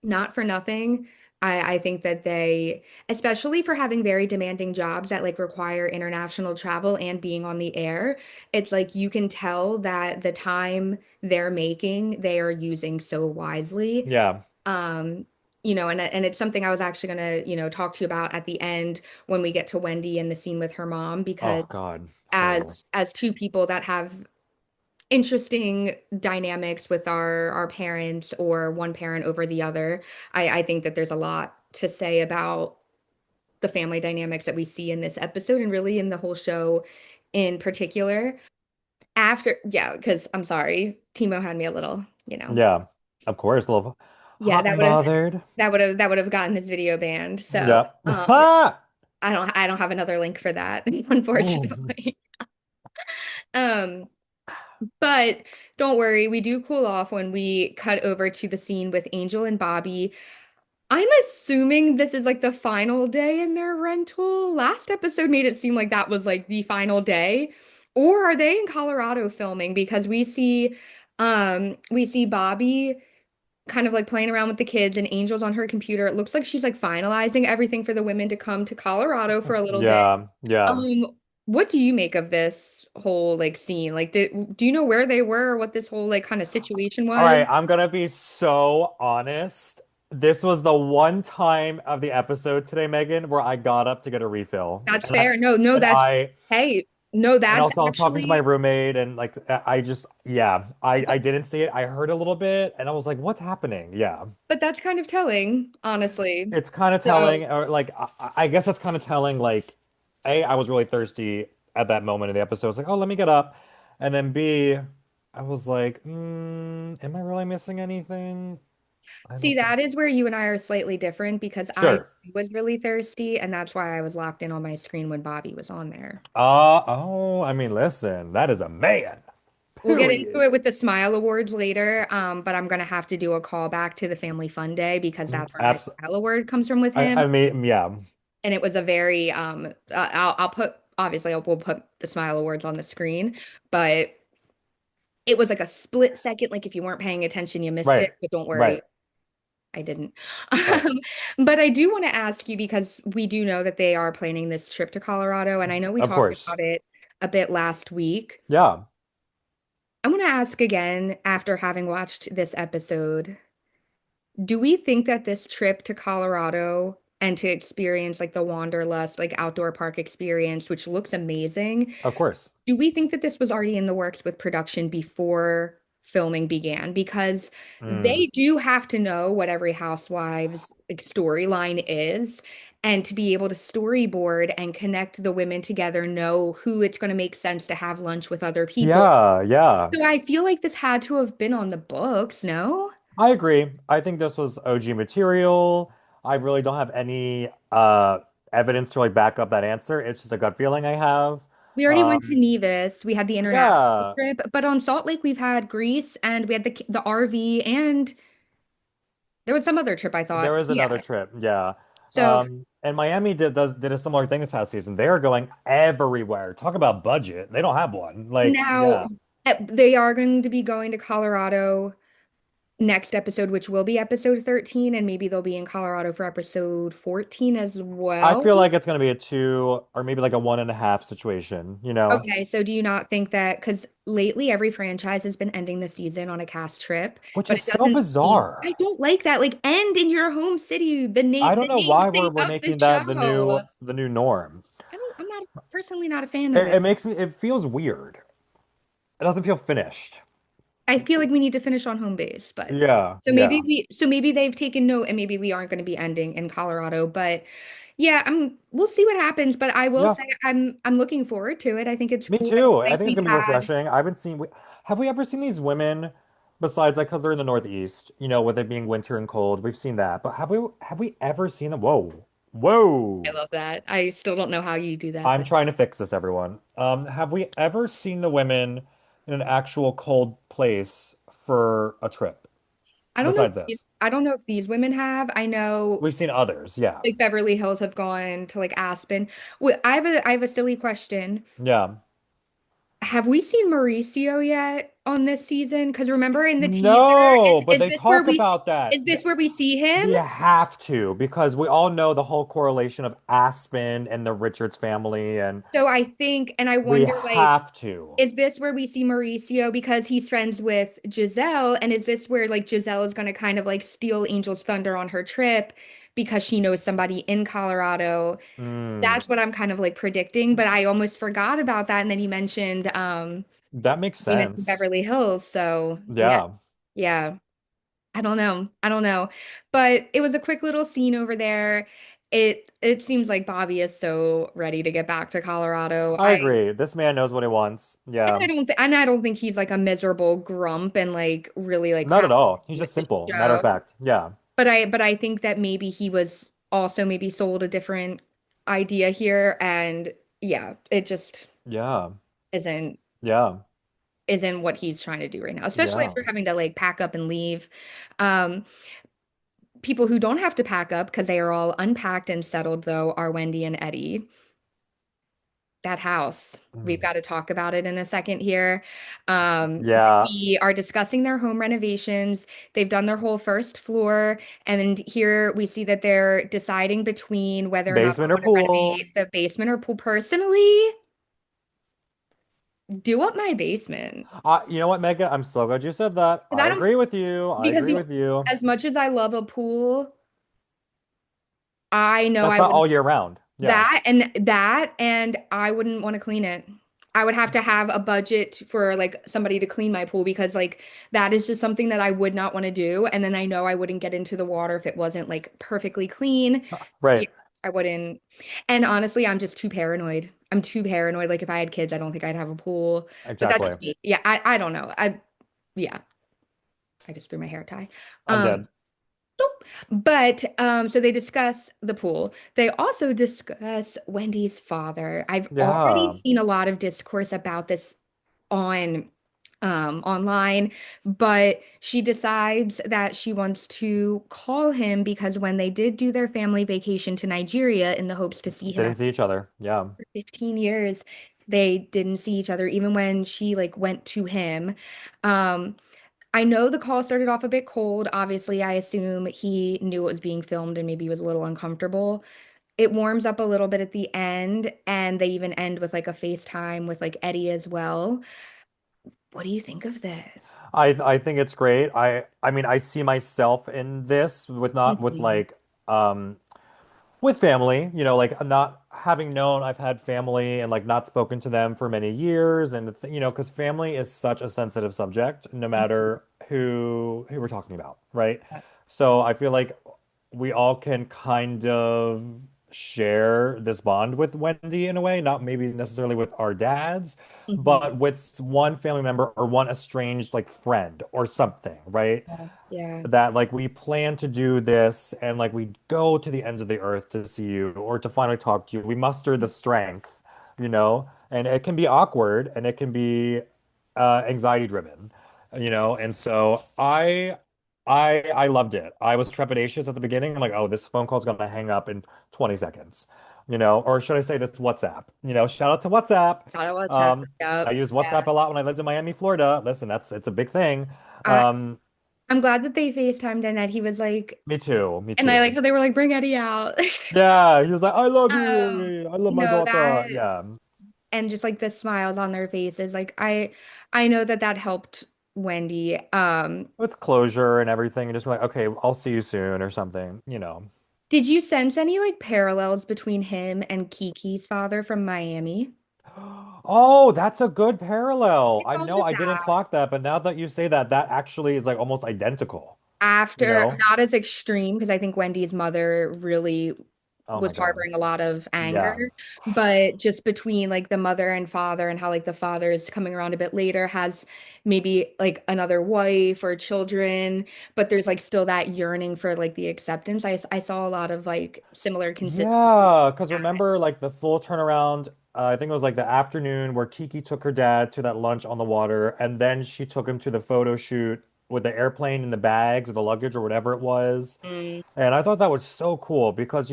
not for nothing. I think that they, especially for having very demanding jobs that like require international travel and being on the air, it's like you can tell that the time they're making, they are using so wisely. Yeah. Um, and it's something I was actually gonna, talk to you about at the end when we get to Wendy and the scene with her mom, Oh because God, her. as two people that have interesting dynamics with our parents or one parent over the other, I think that there's a lot to say about the family dynamics that we see in this episode and really in the whole show in particular. Yeah, because I'm sorry, Thiemo had me a little, Yeah, of course, a little yeah, hot and bothered. that would have gotten this video banned. So, Yeah. Ah! I don't have another link for that, Ooh. unfortunately. Um, but don't worry, we do cool off when we cut over to the scene with Angel and Bobby. I'm assuming this is like the final day in their rental. Last episode made it seem like that was like the final day. Or are they in Colorado filming? Because we see Bobby kind of like playing around with the kids and Angel's on her computer. It looks like she's like finalizing everything for the women to come to Colorado for a little bit. Yeah, yeah. What do you make of this whole like scene? Like, do you know where they were or what this whole like kind of situation All was? right, I'm gonna be so honest. This was the one time of the episode today, Megan, where I got up to get a refill. That's fair. No, And that's I hey, no, and that's also I was talking to my actually, roommate and like I just yeah, I didn't see it. I heard a little bit and I was like, what's happening? Yeah. but that's kind of telling, honestly. It's kind of So telling, or like I guess that's kind of telling. Like, A, I was really thirsty at that moment in the episode. I was like, oh, let me get up, and then B, I was like, am I really missing anything? I see, don't think. that is where you and I are slightly different because I Sure. was really thirsty, and that's why I was locked in on my screen when Bobby was on there. Oh, I mean, listen, that is a man. We'll get into Period. it with the Smile Awards later, but I'm gonna have to do a call back to the Family Fun Day because that's where my Abs Smile Award comes from with I him, mean, yeah. and it was a very I'll put obviously we'll put the Smile Awards on the screen, but it was like a split second, like if you weren't paying attention, you missed it, Right. but don't Right. worry, I didn't. Right. But I do want to ask you because we do know that they are planning this trip to Colorado, and I know we Of talked course. about it a bit last week. Yeah. I want to ask again after having watched this episode, do we think that this trip to Colorado and to experience like the Wanderlust, like outdoor park experience, which looks amazing, Of course. do we think that this was already in the works with production before filming began? Because Mm. they do have to know what every housewife's like, storyline is, and to be able to storyboard and connect the women together, know who it's going to make sense to have lunch with other people. Yeah. Yeah. So I feel like this had to have been on the books, no? I agree. I think this was OG material. I really don't have any evidence to like back up that answer. It's just a gut feeling I have. We already went to Um Nevis. We had the international yeah, trip, but on Salt Lake we've had Greece and we had the RV and there was some other trip I thought. there is another Yeah. trip. Yeah. So And Miami did a similar thing this past season. They are going everywhere. Talk about budget. They don't have one. Like, now yeah. they are going to be going to Colorado next episode, which will be episode 13, and maybe they'll be in Colorado for episode 14 as I well. feel like it's gonna be a two or maybe like a one and a half situation, you know? Okay, so do you not think that because lately every franchise has been ending the season on a cast trip, Which but is it so doesn't seem, I bizarre. don't like that. Like end in your home city, I don't the know why namesake we're of the making that show. the new norm. I'm not personally not a fan of it. It makes me it feels weird. It doesn't feel finished. I feel like we need to finish on home base, but Yeah, yeah, so maybe they've taken note and maybe we aren't going to be ending in Colorado, but yeah, we'll see what happens, but I will yeah. say I'm looking forward to it. I think it's Me cool. I too. I think think it's we've gonna be had refreshing. I haven't seen. Have we ever seen these women besides like because they're in the Northeast? You know, with it being winter and cold, we've seen that. But have we ever seen them? Whoa, I whoa! love that. I still don't know how you do that, I'm but trying to fix this, everyone. Have we ever seen the women in an actual cold place for a trip besides this? I don't know if these women have. I know We've seen others. Yeah, like Beverly Hills have gone to like Aspen. I have a silly question. yeah. Have we seen Mauricio yet on this season? Because remember in the teaser, No, but is they this where talk about that. is this where we see him? We have to because we all know the whole correlation of Aspen and the Richards family, and So I think, and I we wonder, like, have to. is this where we see Mauricio because he's friends with Gizelle? And is this where like Gizelle is going to kind of like steal Angel's thunder on her trip because she knows somebody in Colorado? Mm, That's what I'm kind of like predicting, but I almost forgot about that. And then that makes you mentioned sense. Beverly Hills. So yeah, Yeah, yeah. I don't know. I don't know. But it was a quick little scene over there. It seems like Bobby is so ready to get back to Colorado. I agree. This man knows what he wants. Yeah, And I don't think he's like a miserable grump and like really like not at happy all. He's with just the simple. Matter of show. fact. Yeah, But I think that maybe he was also maybe sold a different idea here, and yeah, it just yeah, isn't yeah, isn't what he's trying to do right now, especially if yeah. we're having to like pack up and leave. Um, People who don't have to pack up because they are all unpacked and settled though are Wendy and Eddie. That house. We've Mm. got to talk about it in a second here. Yeah, We are discussing their home renovations. They've done their whole first floor, and here we see that they're deciding between whether or not they basement or want to pool. renovate the basement or pool. Personally, do up my basement. You know what, Megan? I'm so glad you said that. Because I I don't, agree with you. I because agree with you. as much as I love a pool, I know That's I not would all year round. Yeah. that and I wouldn't want to clean it. I would have to have a budget for like somebody to clean my pool because like that is just something that I would not want to do. And then I know I wouldn't get into the water if it wasn't like perfectly clean. Yeah, Right. I wouldn't. And honestly, I'm just too paranoid. I'm too paranoid. Like if I had kids, I don't think I'd have a pool. But that's Exactly. just me. Yeah, I don't know. Yeah, I just threw my hair tie. I'm Um dead. But so they discuss the pool. They also discuss Wendy's father. I've already Yeah. seen a lot of discourse about this on online, but she decides that she wants to call him because when they did do their family vacation to Nigeria in the hopes to see him Didn't after see each other. Yeah. 15 years, they didn't see each other even when she like went to him. Um I know the call started off a bit cold. Obviously, I assume he knew it was being filmed and maybe was a little uncomfortable. It warms up a little bit at the end, and they even end with like a FaceTime with like Eddie as well. What do you think of this? I think it's great. I mean I see myself in this with not with Mhm. like um with family, like not having known I've had family and like not spoken to them for many years and because family is such a sensitive subject no matter who we're talking about, right? So I feel like we all can kind of share this bond with Wendy in a way, not maybe necessarily with our dads, Mhm. but with one family member or one estranged like friend or something, right? Yeah. Yeah. That like we plan to do this and like we go to the ends of the earth to see you or to finally talk to you. We muster the strength, and it can be awkward and it can be anxiety driven, and so I loved it. I was trepidatious at the beginning. I'm like, oh, this phone call's gonna hang up in 20 seconds, or should I say this WhatsApp? Shout out to WhatsApp. Gotta watch out. Um, I Yep. used Yeah. WhatsApp a lot when I lived in Miami, Florida. Listen, it's a big thing. I, Um, I'm glad that they FaceTimed and that he was like, Me too. Me and I like too. how they were like, bring Eddie out. Yeah, he was like, I love Um, you. I love my no, that daughter. Yeah. and just like the smiles on their faces, like I know that that helped Wendy. With closure and everything, and just be like, okay, I'll see you soon or something. Did you sense any like parallels between him and Kiki's father from Miami? Oh, that's a good parallel. I I thought know of I didn't that. clock that, but now that you say that, that actually is like almost identical, you After, know? not as extreme, because I think Wendy's mother really Oh was my God. harboring a lot of anger, Yeah. but just between like the mother and father and how like the father is coming around a bit later, has maybe like another wife or children, but there's like still that yearning for like the acceptance. I saw a lot of like similar consistency. Yeah, because remember like the full turnaround, I think it was like the afternoon where Kiki took her dad to that lunch on the water, and then she took him to the photo shoot with the airplane and the bags or the luggage or whatever it was. Mm, And I thought that was so cool because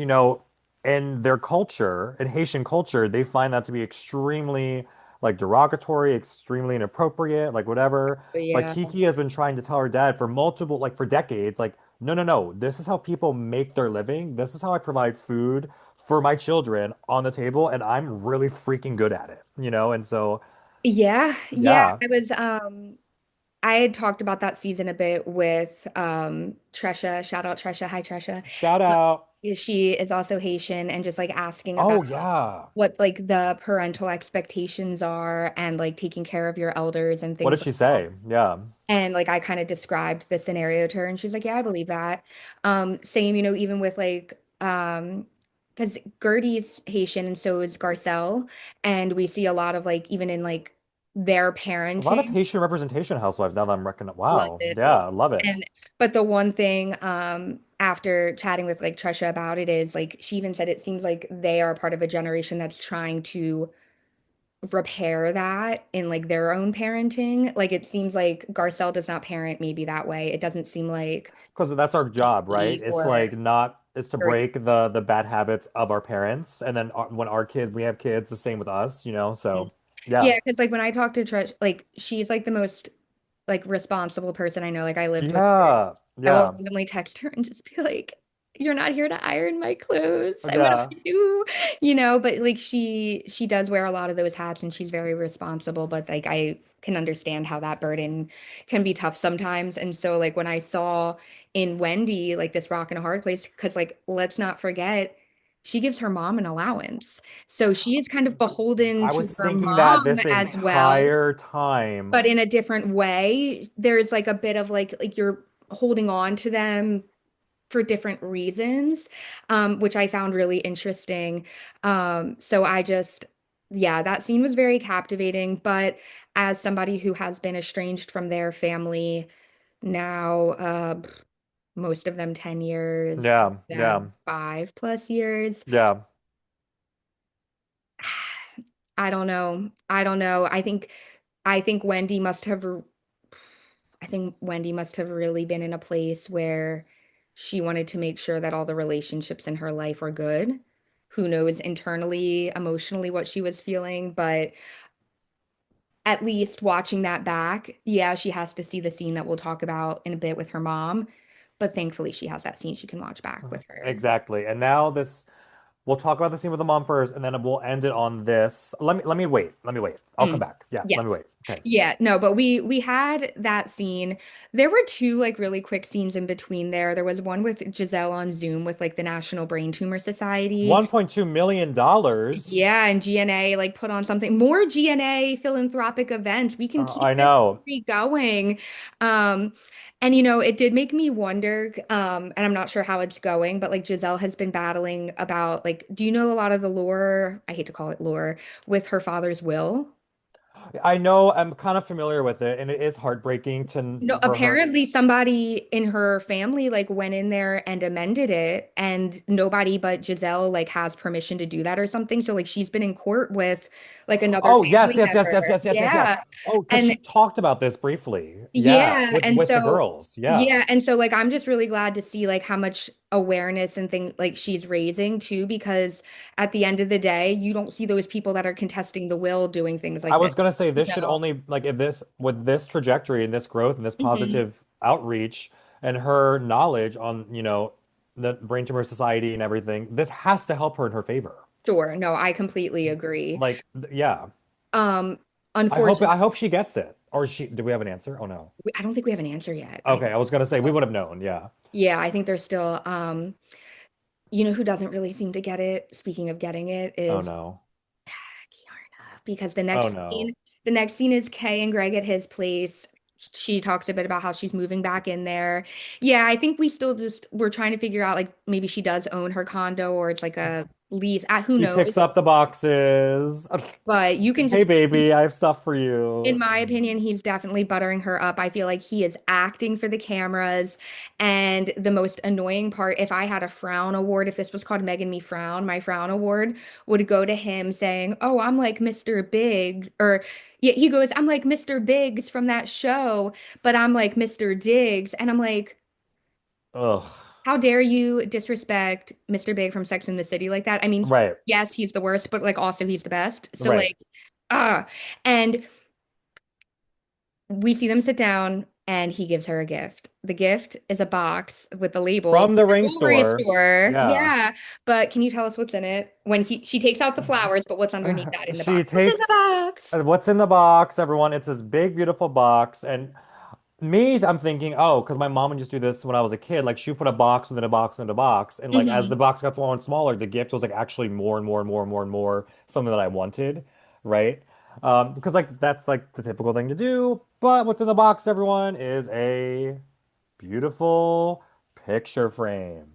in their culture, in Haitian culture, they find that to be extremely, like derogatory, extremely inappropriate, like whatever. Like Yeah. Kiki has been trying to tell her dad for multiple, like for decades, like, no, no, no, this is how people make their living. This is how I provide food for my children on the table, and I'm really freaking good at it, you know? And so, Yeah, yeah. yeah, I had talked about that season a bit with Tresha. Shout out Tresha. Hi Tresha. shout out. She is also Haitian and just like asking about Oh, yeah. what like the parental expectations are and like taking care of your elders and What did things like she that. say? Yeah. And like I kind of described the scenario to her and she was like, "Yeah, I believe that." Same, even with like because Gertie's Haitian and so is Garcelle. And we see a lot of like even in like their A lot of parenting. Haitian representation housewives now that I'm reckoning. Love Wow. it. Yeah, love it. And but the one thing after chatting with like Tresha about it is like she even said it seems like they are part of a generation that's trying to repair that in like their own parenting. Like it seems like Garcelle does not parent maybe that way. It doesn't seem like Because that's our job, right? he It's or like not, it's to Gertie. break the bad habits of our parents. And then when our kids, we have kids, the same with us, you know? So, yeah. Yeah, because like when I talk to Trish, like she's like the most like responsible person I know. Like I lived with her. Yeah. I will Yeah. randomly text her and just be like, "You're not here to iron my clothes. I what do Yeah. I do?" But like she does wear a lot of those hats and she's very responsible, but like I can understand how that burden can be tough sometimes. And so like when I saw in Wendy like this rock and a hard place, because like let's not forget, she gives her mom an allowance. So she is kind of beholden I to was her thinking that mom this as well, entire time. but in a different way. There's like a bit of like you're holding on to them for different reasons, which I found really interesting. So I just, yeah, that scene was very captivating. But as somebody who has been estranged from their family now, most of them 10 years, Yeah. Yeah. 5 plus years, Yeah. I don't know. I don't know. I think Wendy must have I think Wendy must have really been in a place where she wanted to make sure that all the relationships in her life were good. Who knows internally, emotionally what she was feeling, but at least watching that back, yeah, she has to see the scene that we'll talk about in a bit with her mom, but thankfully she has that scene she can watch back with her. Exactly. And now this, we'll talk about the scene with the mom first, and then we'll end it on this. Let me wait. Let me wait. I'll come Mm. back. Yeah, let me Yes. wait. Okay. Yeah, no, but we had that scene. There were two like really quick scenes in between there. There was one with Gizelle on Zoom with like the National Brain Tumor Society. $1.2 million. dollars. Yeah, and GNA like put on something more GNA philanthropic events. We can keep I this know. story going. Um, and it did make me wonder, and I'm not sure how it's going, but like Giselle has been battling about like, do you know a lot of the lore? I hate to call it lore, with her father's will? I know. I'm kind of familiar with it, and it is heartbreaking No, for her. apparently somebody in her family like went in there and amended it, and nobody but Giselle like has permission to do that or something. So like she's been in court with like another Oh, yes, family yes, yes, member. yes, yes, yes, yes, yes. Yeah. Oh, because And she talked about this briefly. Yeah, yeah, with and the so girls. Yeah. yeah, and so like I'm just really glad to see like how much awareness and thing like she's raising too, because at the end of the day, you don't see those people that are contesting the will doing things I like this, was gonna say you this should know. only like if this with this trajectory and this growth and this Mhm. positive outreach and her knowledge on, the Brain Tumor Society and everything, this has to help her in her favor. Sure. No, I completely agree. Like, yeah. Um, I Unfortunately, hope she gets it. Or she, do we have an answer? Oh no. I don't think we have an answer yet. Okay, I was gonna say we would have known. Yeah. Yeah, I think there's still who doesn't really seem to get it, speaking of getting it, Oh is no. Kiarna, because Oh no. the next scene is Kay and Greg at his place. She talks a bit about how she's moving back in there. Yeah, I think we still just we're trying to figure out like maybe she does own her condo or it's like a lease. Who She knows? picks up the boxes. But you can Hey just baby, I have stuff for in you. my opinion, he's definitely buttering her up. I feel like he is acting for the cameras. And the most annoying part, if I had a frown award, if this was called Megan Me Frown, my frown award would go to him saying, "Oh, I'm like Mr. Biggs." Or yeah, he goes, "I'm like Mr. Biggs from that show, but I'm like Mr. Diggs." And I'm like, Ugh. how dare you disrespect Mr. Big from Sex and the City like that? I mean, Right. yes, he's the worst, but like also he's the best. So Right. like Ah, and we see them sit down and he gives her a gift. The gift is a box with the label From from the the ring jewelry store. store. Yeah. Yeah. But can you tell us what's in it? When she takes out the flowers, but what's underneath that in the She box? What's in the takes box? what's in the box, everyone. It's this big, beautiful box. And me, I'm thinking, oh, because my mom would just do this when I was a kid. Like she put a box within a box within a box. And like as the Hmm. box got smaller and smaller, the gift was like actually more and more and more and more and more something that I wanted, right? Because like that's like the typical thing to do. But what's in the box, everyone, is a beautiful picture frame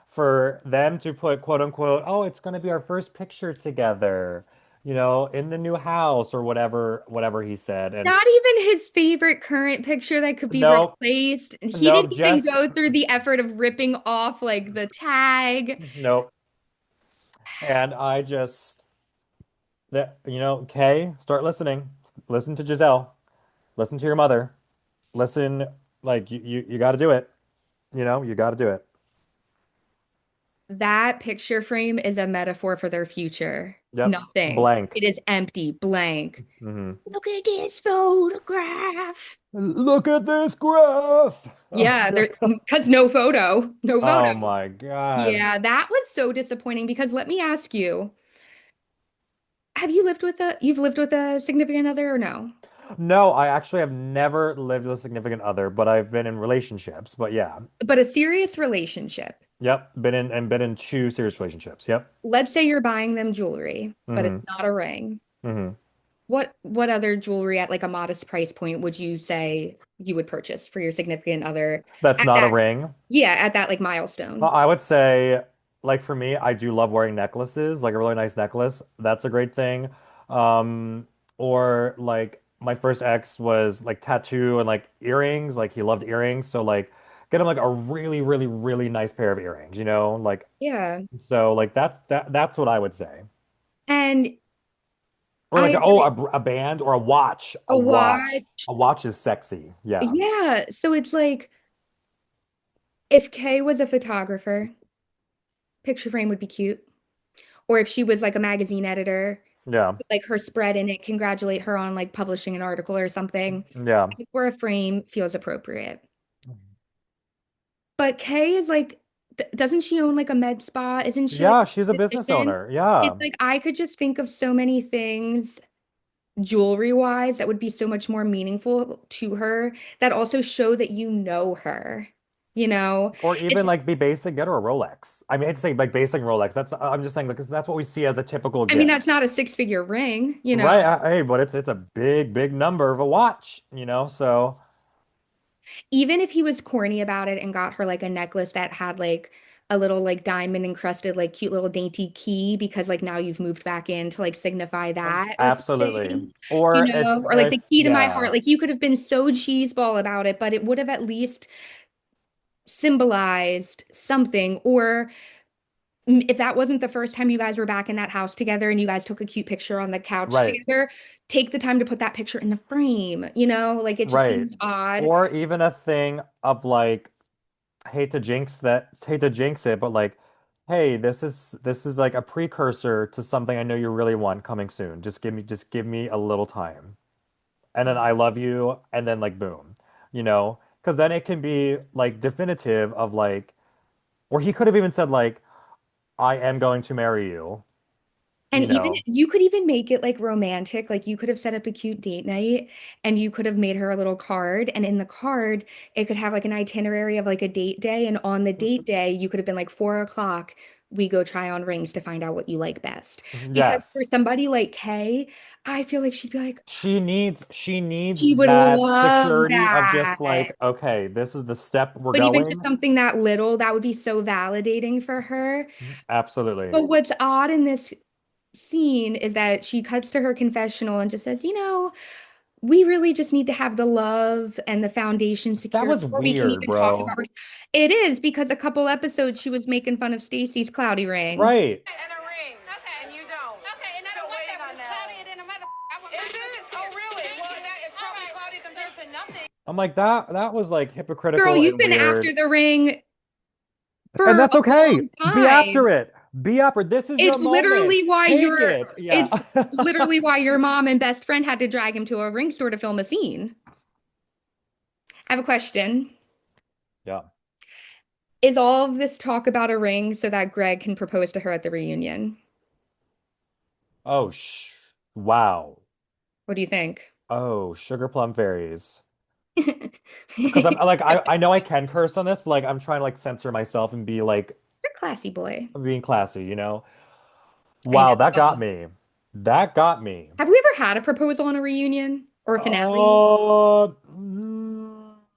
for them to put quote unquote, oh, it's gonna be our first picture together, in the new house or whatever he said. And Not even his favorite current picture that could be nope, replaced. And he nope, didn't even just go through the effort of ripping off like the tag. nope. And I just that Kay, start listening. Listen to Gizelle. Listen to your mother. Listen, like you got to do it. You got to do it. That picture frame is a metaphor for their future. Yep. Nothing. Blank. It is empty, blank. Hmm. Look at this photograph. Look at this graph. Yeah, there because no photo. No photo. Oh my God. Yeah, that was so disappointing because let me ask you, have you lived with you've lived with a significant other or no? No, I actually have never lived with a significant other, but I've been in relationships. But yeah. But a serious relationship. Yep. Been in two serious relationships. Yep. Let's say you're buying them jewelry, but it's Hmm. not a ring. Hmm. What other jewelry at like a modest price point would you say you would purchase for your significant other That's at not a that, ring. yeah, at that like milestone? I would say, like for me, I do love wearing necklaces, like a really nice necklace. That's a great thing. Um, or like my first ex was like tattoo and like earrings. Like he loved earrings. So like get him like a really, really, really nice pair of earrings, Like Yeah. so like that's what I would say. And Or like I agree. a band or a watch. A A watch. watch. A watch is sexy. Yeah. Yeah. So it's like if Kay was a photographer, picture frame would be cute. Or if she was like a magazine editor, Yeah. like her spread in it, congratulate her on like publishing an article or something. Yeah. That's where a frame feels appropriate. But Kay is like, doesn't she own like a med spa? Isn't she like Yeah, she's a a business physician? owner. Yeah. It's like I could just think of so many things jewelry wise that would be so much more meaningful to her that also show that you know her. You know, Or even it's, like be basic, get her a Rolex. I mean, I'd say like basic Rolex. I'm just saying because that's what we see as a typical I mean, gift. that's not a six-figure ring, you know. Right. Hey, but it's a big, big number of a watch. So Even if he was corny about it and got her like a necklace that had like a little like diamond encrusted like cute little dainty key because like now you've moved back in to like signify that or absolutely. something, Or or like the key to my yeah. heart, like you could have been so cheeseball about it, but it would have at least symbolized something. Or if that wasn't the first time you guys were back in that house together and you guys took a cute picture on the couch Right. together, take the time to put that picture in the frame, like it just Right. seems odd. Or even a thing of like, hate to jinx it, but like, hey, this is like a precursor to something I know you really want coming soon. Just give me a little time. And then I love you, and then like boom, because then it can be like definitive of like, or he could have even said like, I am going to marry you, And you even know. you could even make it like romantic. Like you could have set up a cute date night and you could have made her a little card. And in the card, it could have like an itinerary of like a date day. And on the date day, you could have been like 4 o'clock, we go try on rings to find out what you like best. Because for Yes, somebody like Kay, I feel like she'd be like, she needs she would that love security of that. just like, okay, this is the step we're But even just going. something that little, that would be so validating for her. Absolutely. But what's odd in this scene is that she cuts to her confessional and just says, we really just need to have the love and the foundation That secure was before we can weird, even talk bro. about it is because a couple episodes she was making fun of Stacey's cloudy ring. Right. And a ring. Okay. And you don't. Okay, and I don't want that, but it's cloudier than a mother. Is it? Oh, really? Well, that is probably cloudy compared to nothing. I'm like that was like Girl, hypocritical you've and been weird. after the ring And for that's a okay. long Be after time. it. Be upper. This is your It's moment. literally why Take your it. Yeah. it's literally why your mom and best friend had to drag him to a ring store to film a scene. I have a question. Yeah. Is all of this talk about a ring so that Greg can propose to her at the reunion? Oh, wow. What do you think? Oh, sugar plum fairies. Because I'm like I know I can curse on this, but like I'm trying to like censor myself and be like You're a classy boy. being classy, you know? I Wow, that got know. me. That got me. Have we ever had a proposal on a reunion or a finale? Uh,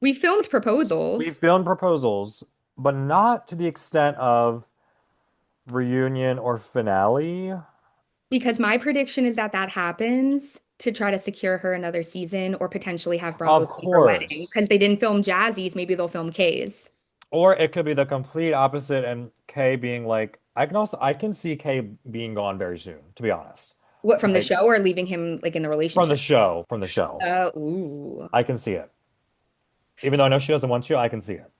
We filmed we proposals filmed proposals, but not to the extent of reunion or finale. because my prediction is that that happens to try to secure her another season or potentially have Bravo Of be her wedding course. because they didn't film Jazzy's. Maybe they'll film Kay's. Or it could be the complete opposite and Kay being like, I can see Kay being gone very soon, to be honest. What from the Like show or leaving him like in the from the relationship? show, from the show. Ooh. I can see it. Even though I know she doesn't want to, I can see it.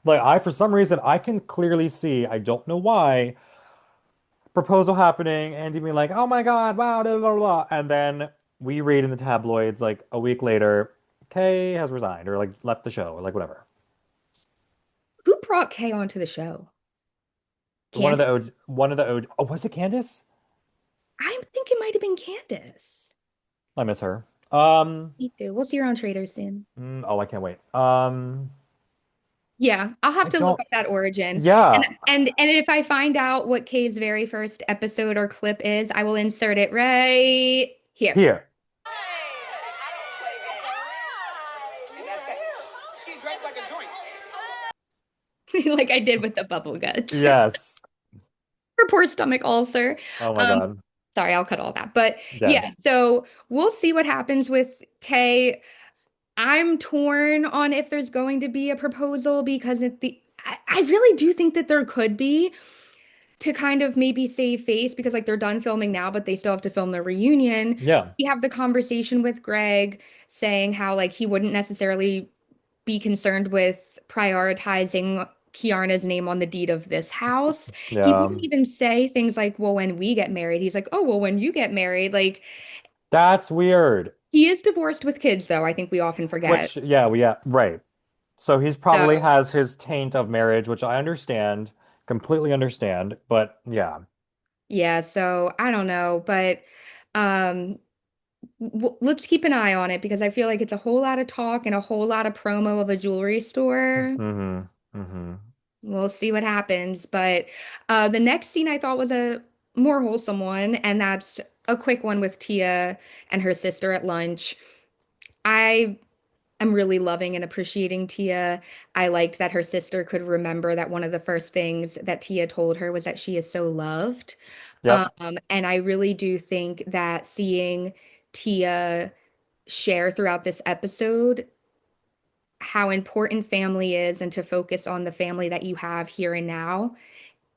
Like for some reason, I can clearly see, I don't know why, proposal happening, Andy being like, oh my God, wow, blah, blah, blah. And then we read in the tabloids like a week later, Kay has resigned or like left the show or like whatever. Who brought Kay onto the show? One of Candace? the one of the oh, was it Candace? I think it might have been Candace. I miss her. Um, Me too. We'll see her on Trader soon. oh, I can't wait. Yeah, I'll have I to look don't, up that origin. And yeah, and if I find out what Kay's very first episode or clip is, I will insert it right here. here. She dressed like a joint. Like I did with the bubble guts. Yes. Her poor stomach ulcer. Oh my Um, God. sorry, I'll cut all that. But Dead. yeah, so we'll see what happens with Kay. I'm torn on if there's going to be a proposal because I really do think that there could be to kind of maybe save face because like they're done filming now, but they still have to film the reunion. Yeah. We have the conversation with Greg saying how like he wouldn't necessarily be concerned with prioritizing Kiarna's name on the deed of this house. He Yeah. wouldn't even say things like, well, when we get married, he's like, oh, well, when you get married, like That's weird. he is divorced with kids, though. I think we often forget. Which, yeah, right. So he's So, probably has his taint of marriage, which I understand, completely understand. But yeah, yeah, so I don't know, but um w let's keep an eye on it because I feel like it's a whole lot of talk and a whole lot of promo of a jewelry store. hmm hmm We'll see what happens. But the next scene I thought was a more wholesome one, and that's a quick one with Tia and her sister at lunch. I am really loving and appreciating Tia. I liked that her sister could remember that one of the first things that Tia told her was that she is so loved. Yep. And I really do think that seeing Tia share throughout this episode how important family is and to focus on the family that you have here and now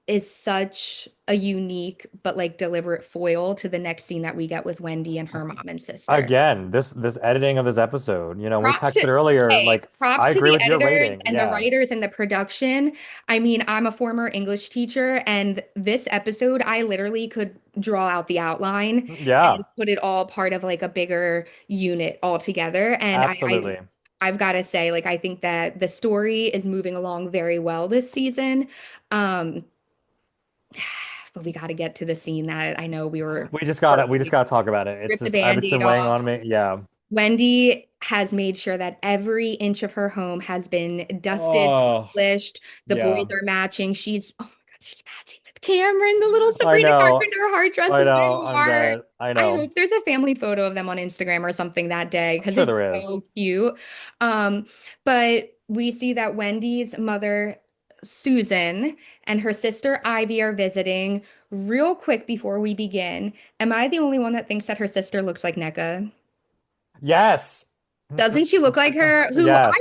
is such a unique but like deliberate foil to the next scene that we get with Wendy and her mom and sister. Again, this editing of this episode, we Props to texted earlier, Hey, like props I to agree the with your editors rating. and the Yeah. writers and the production. I mean, I'm a former English teacher, and this episode, I literally could draw out the outline and Yeah, put it all part of like a bigger unit all together. And absolutely. I've got to say, like, I think that the story is moving along very well this season. Um, but we got to get to the scene that I know We just gotta talk about it. It's rip the just it's been band-aid weighing off. on me. Yeah. Wendy has made sure that every inch of her home has been dusted, Oh, polished. The boys yeah. are matching. Oh my God, she's matching with Cameron. The little I Sabrina know. Carpenter heart dress I is know. very I'm hard. dead. I I know. hope there's a family photo of them on Instagram or something that day I'm because sure it's there is. so cute. Um, but we see that Wendy's mother, Susan, and her sister Ivy are visiting. Real quick before we begin, am I the only one that thinks that her sister looks like NECA? Yes. Doesn't she look like her? Who Yes.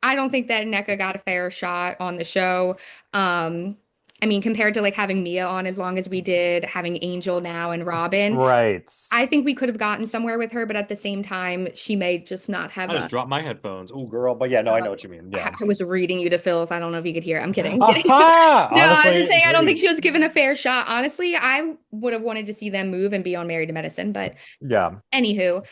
I don't think that NECA got a fair shot on the show. Um, I mean, compared to like having Mia on as long as we did, having Angel now and Robin, Right. I think we could have gotten somewhere with her, but at the same time, she may just not I have just dropped my headphones. Oh, girl. But yeah, no, I know what you mean. Yeah. I was reading you to filth. I don't know if you could hear. I'm kidding. Aha! No, I was just Honestly, saying I don't think agreed. she was given a fair shot. Honestly, I would have wanted to see them move and be on Married to Medicine, but Yeah. anywho,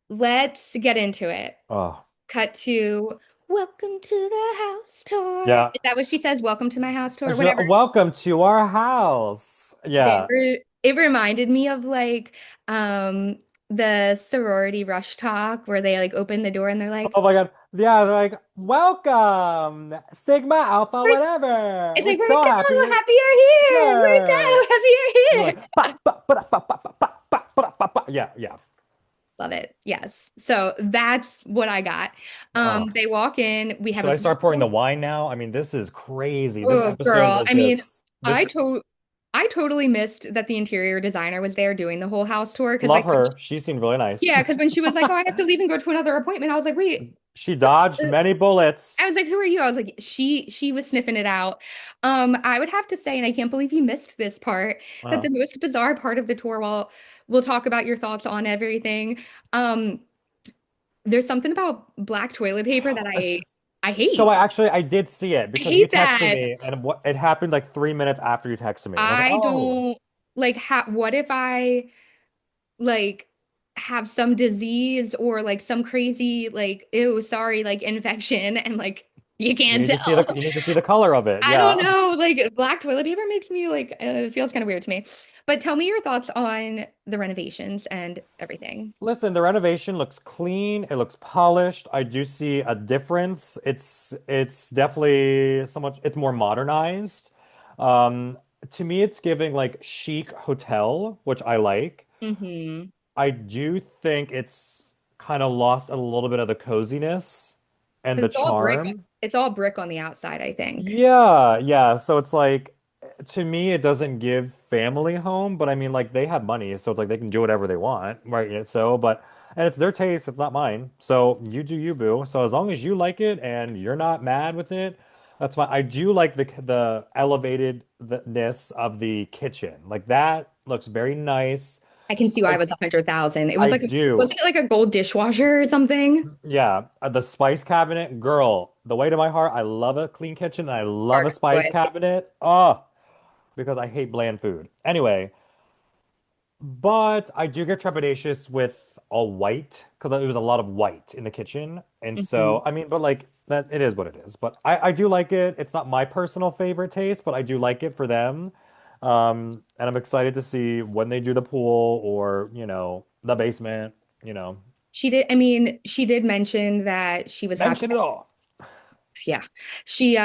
let's get into it. Oh, Cut to welcome to the house tour. yeah. Is that what she says? Welcome to my house tour, whatever. Welcome to our house. They Yeah. were, it reminded me of like um the sorority rush talk where they like open the door and they're like, Oh my God. Yeah, they're like, welcome, Sigma Alpha, we're, whatever. it's We're like so happy we're you're happy you're here. We're here. so happy They're you're like, here. ba, ba, ba, da, ba, ba, ba, ba, ba, ba, ba, ba. Yeah, yeah. Love it. Yes. So that's what I got. Oh. They walk in, we have Should a I start pouring the beautiful, wine now? I mean, this is crazy. This oh episode girl. was I mean, just I this. to I totally missed that the interior designer was there doing the whole house tour because Love like her. She seemed really nice. yeah, because when she was like, "Oh, I have to leave and go to another appointment," I was like, "Wait, She dodged many bullets. I was like, who are you?" I was like, she was sniffing it out. I would have to say, and I can't believe you missed this part, that the Oh. most bizarre part of the tour, while we'll talk about your thoughts on everything, um, there's something about black toilet paper that I So hate. I did see it I because you hate texted that. me and it happened like 3 minutes after you texted me. And I was like, I oh, don't like what if I like have some disease or like some crazy like ew, sorry, like infection and like you can't tell. you need to see the color of it. I don't Yeah. know. Like black toilet paper makes me like it feels kind of weird to me. But tell me your thoughts on the renovations and everything. Listen, the renovation looks clean. It looks polished. I do see a difference. It's definitely somewhat it's more modernized. Um, to me, it's giving like chic hotel, which I like. Hmm. I do think it's kind of lost a little bit of the coziness and Because the it's all brick. charm. It's all brick on the outside, I think. Yeah, yeah. So it's like to me, it doesn't give family home, but I mean, like they have money, so it's like they can do whatever they want, right? So, but and it's their taste, it's not mine. So you do you, boo. So as long as you like it and you're not mad with it, that's fine. I do like the elevatedness of the kitchen. Like that looks very nice. I can see why it I was 100,000. It was I like do. wasn't it like a gold dishwasher or something? Yeah, the spice cabinet, girl, the way to my heart. I love a clean kitchen and I love a Hard to do spice it. cabinet. Oh, because I hate bland food. Anyway, but I do get trepidatious with all white because it was a lot of white in the kitchen. And so, Mhm. I mean, but like that, it is what it is. But I do like it. It's not my personal favorite taste, but I do like it for them. And I'm excited to see when they do the pool or, the basement, She did, I mean, she did mention that she was happy. mention it all. Yeah. She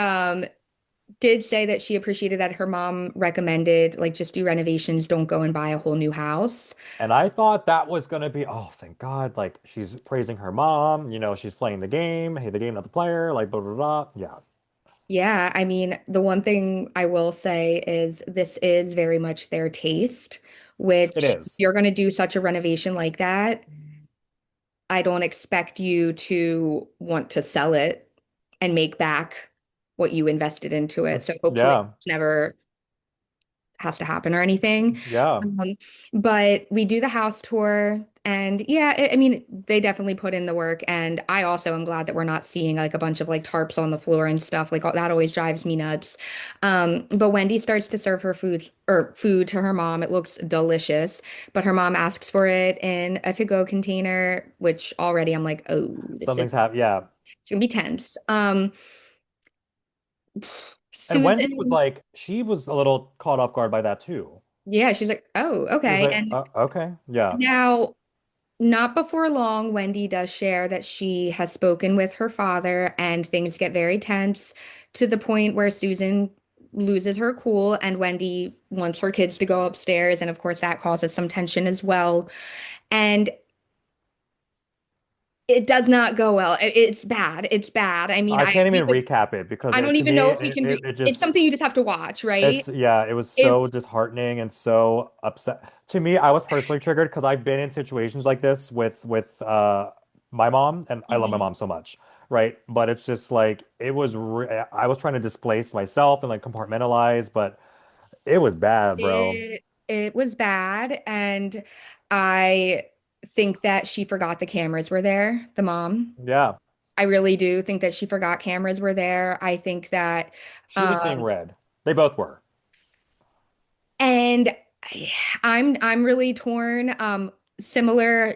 did say that she appreciated that her mom recommended like just do renovations, don't go and buy a whole new house. And I thought that was going to be, oh, thank God. Like she's praising her mom, she's playing the game. Hey, the game, not the player, like blah, blah, blah. Yeah, Yeah, I mean, the one thing I will say is this is very much their taste, it which if is. you're going to do such a renovation like that, I don't expect you to want to sell it and make back what you invested into it. So hopefully Yeah, it's never has to happen or anything. yeah. Um, but we do the house tour, and yeah, I mean, they definitely put in the work. And I also am glad that we're not seeing like a bunch of like tarps on the floor and stuff. Like that always drives me nuts. But Wendy starts to serve her food to her mom. It looks delicious, but her mom asks for it in a to-go container, which already I'm like, oh, this is Something's happened. Yeah. it's gonna be tense. And Wendy was Susan, like, she was a little caught off guard by that too. yeah, she's like, oh, She was okay. like, And okay, yeah. now not before long, Wendy does share that she has spoken with her father, and things get very tense to the point where Susan loses her cool, and Wendy wants her kids to go upstairs. And of course, that causes some tension as well. And it does not go well. It's bad. It's bad. I mean, I can't even recap it because I don't to even me, know if we can it it's just, something you just have to watch, right? yeah, it was If so disheartening and so upset. To me, I was personally triggered because I've been in situations like this with my mom, and I love my Mhm. mom so much. right? But it's just like I was trying to displace myself and like compartmentalize, but it was bad, bro. It was bad, and I think that she forgot the cameras were there, the mom. Yeah, I really do think that she forgot cameras were there. I think that she was seeing um red. They both were. and I'm really torn. Similar,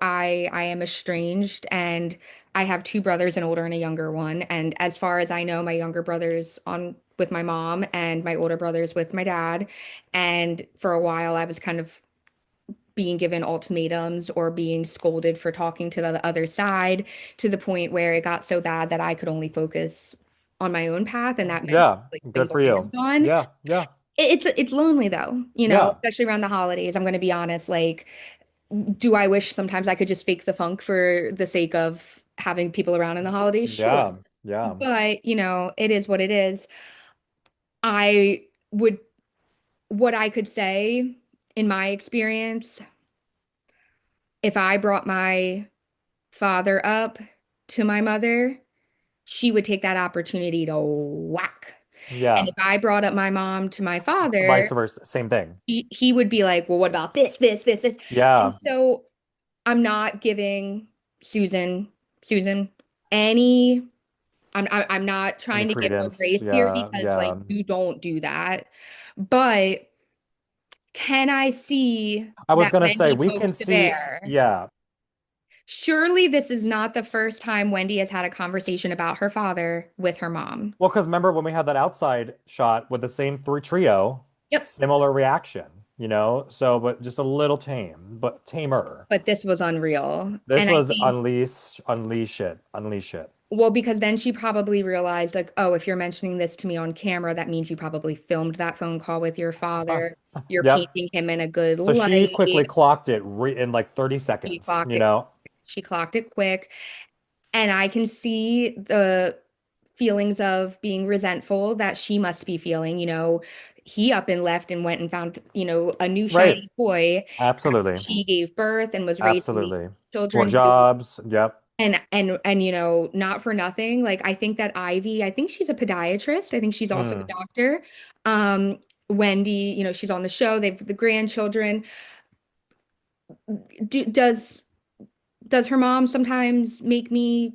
I am estranged, and I have two brothers, an older and a younger one. And as far as I know, my younger brother's on with my mom and my older brother's with my dad. And for a while I was kind of being given ultimatums or being scolded for talking to the other side, to the point where it got so bad that I could only focus on my own path, and that meant Yeah, like good single for you. hands on. Yeah, yeah, It's lonely though, yeah, especially around the holidays. I'm going to be honest. Like, do I wish sometimes I could just fake the funk for the sake of having people around in the holidays? Sure. yeah, yeah. But, it is what it is. I would, what I could say in my experience, if I brought my father up to my mother, she would take that opportunity to whack. And Yeah. if I brought up my mom to my father, Vice versa, same thing. he would be like, well, what about this? And Yeah. so I'm not giving Susan any. I'm not Any trying to give her credence. grace here Yeah, because like yeah. you don't do that. But can I see I was that gonna say Wendy we can poked the see, bear? yeah. Surely this is not the first time Wendy has had a conversation about her father with her mom. Well, because remember when we had that outside shot with the same three trio, Yep. similar reaction, So, but just a little tame, but tamer. But this was unreal. This And I was think, unleash it. well, because then she probably realized, like, oh, if you're mentioning this to me on camera, that means you probably filmed that phone call with your father. You're Yep. painting him in a good So she light. quickly clocked it re in like 30 She seconds, clocked it. She clocked it quick. And I can see the feelings of being resentful that she must be feeling. He up and left and went and found, a new Right. shiny toy after Absolutely. she gave birth and was raising these Absolutely. More children who jobs. Yep. and not for nothing, like I think that Ivy, I think she's a podiatrist. I think she's also a Mm. doctor. Um, Wendy, she's on the show. They've the grandchildren. Do, does her mom sometimes make me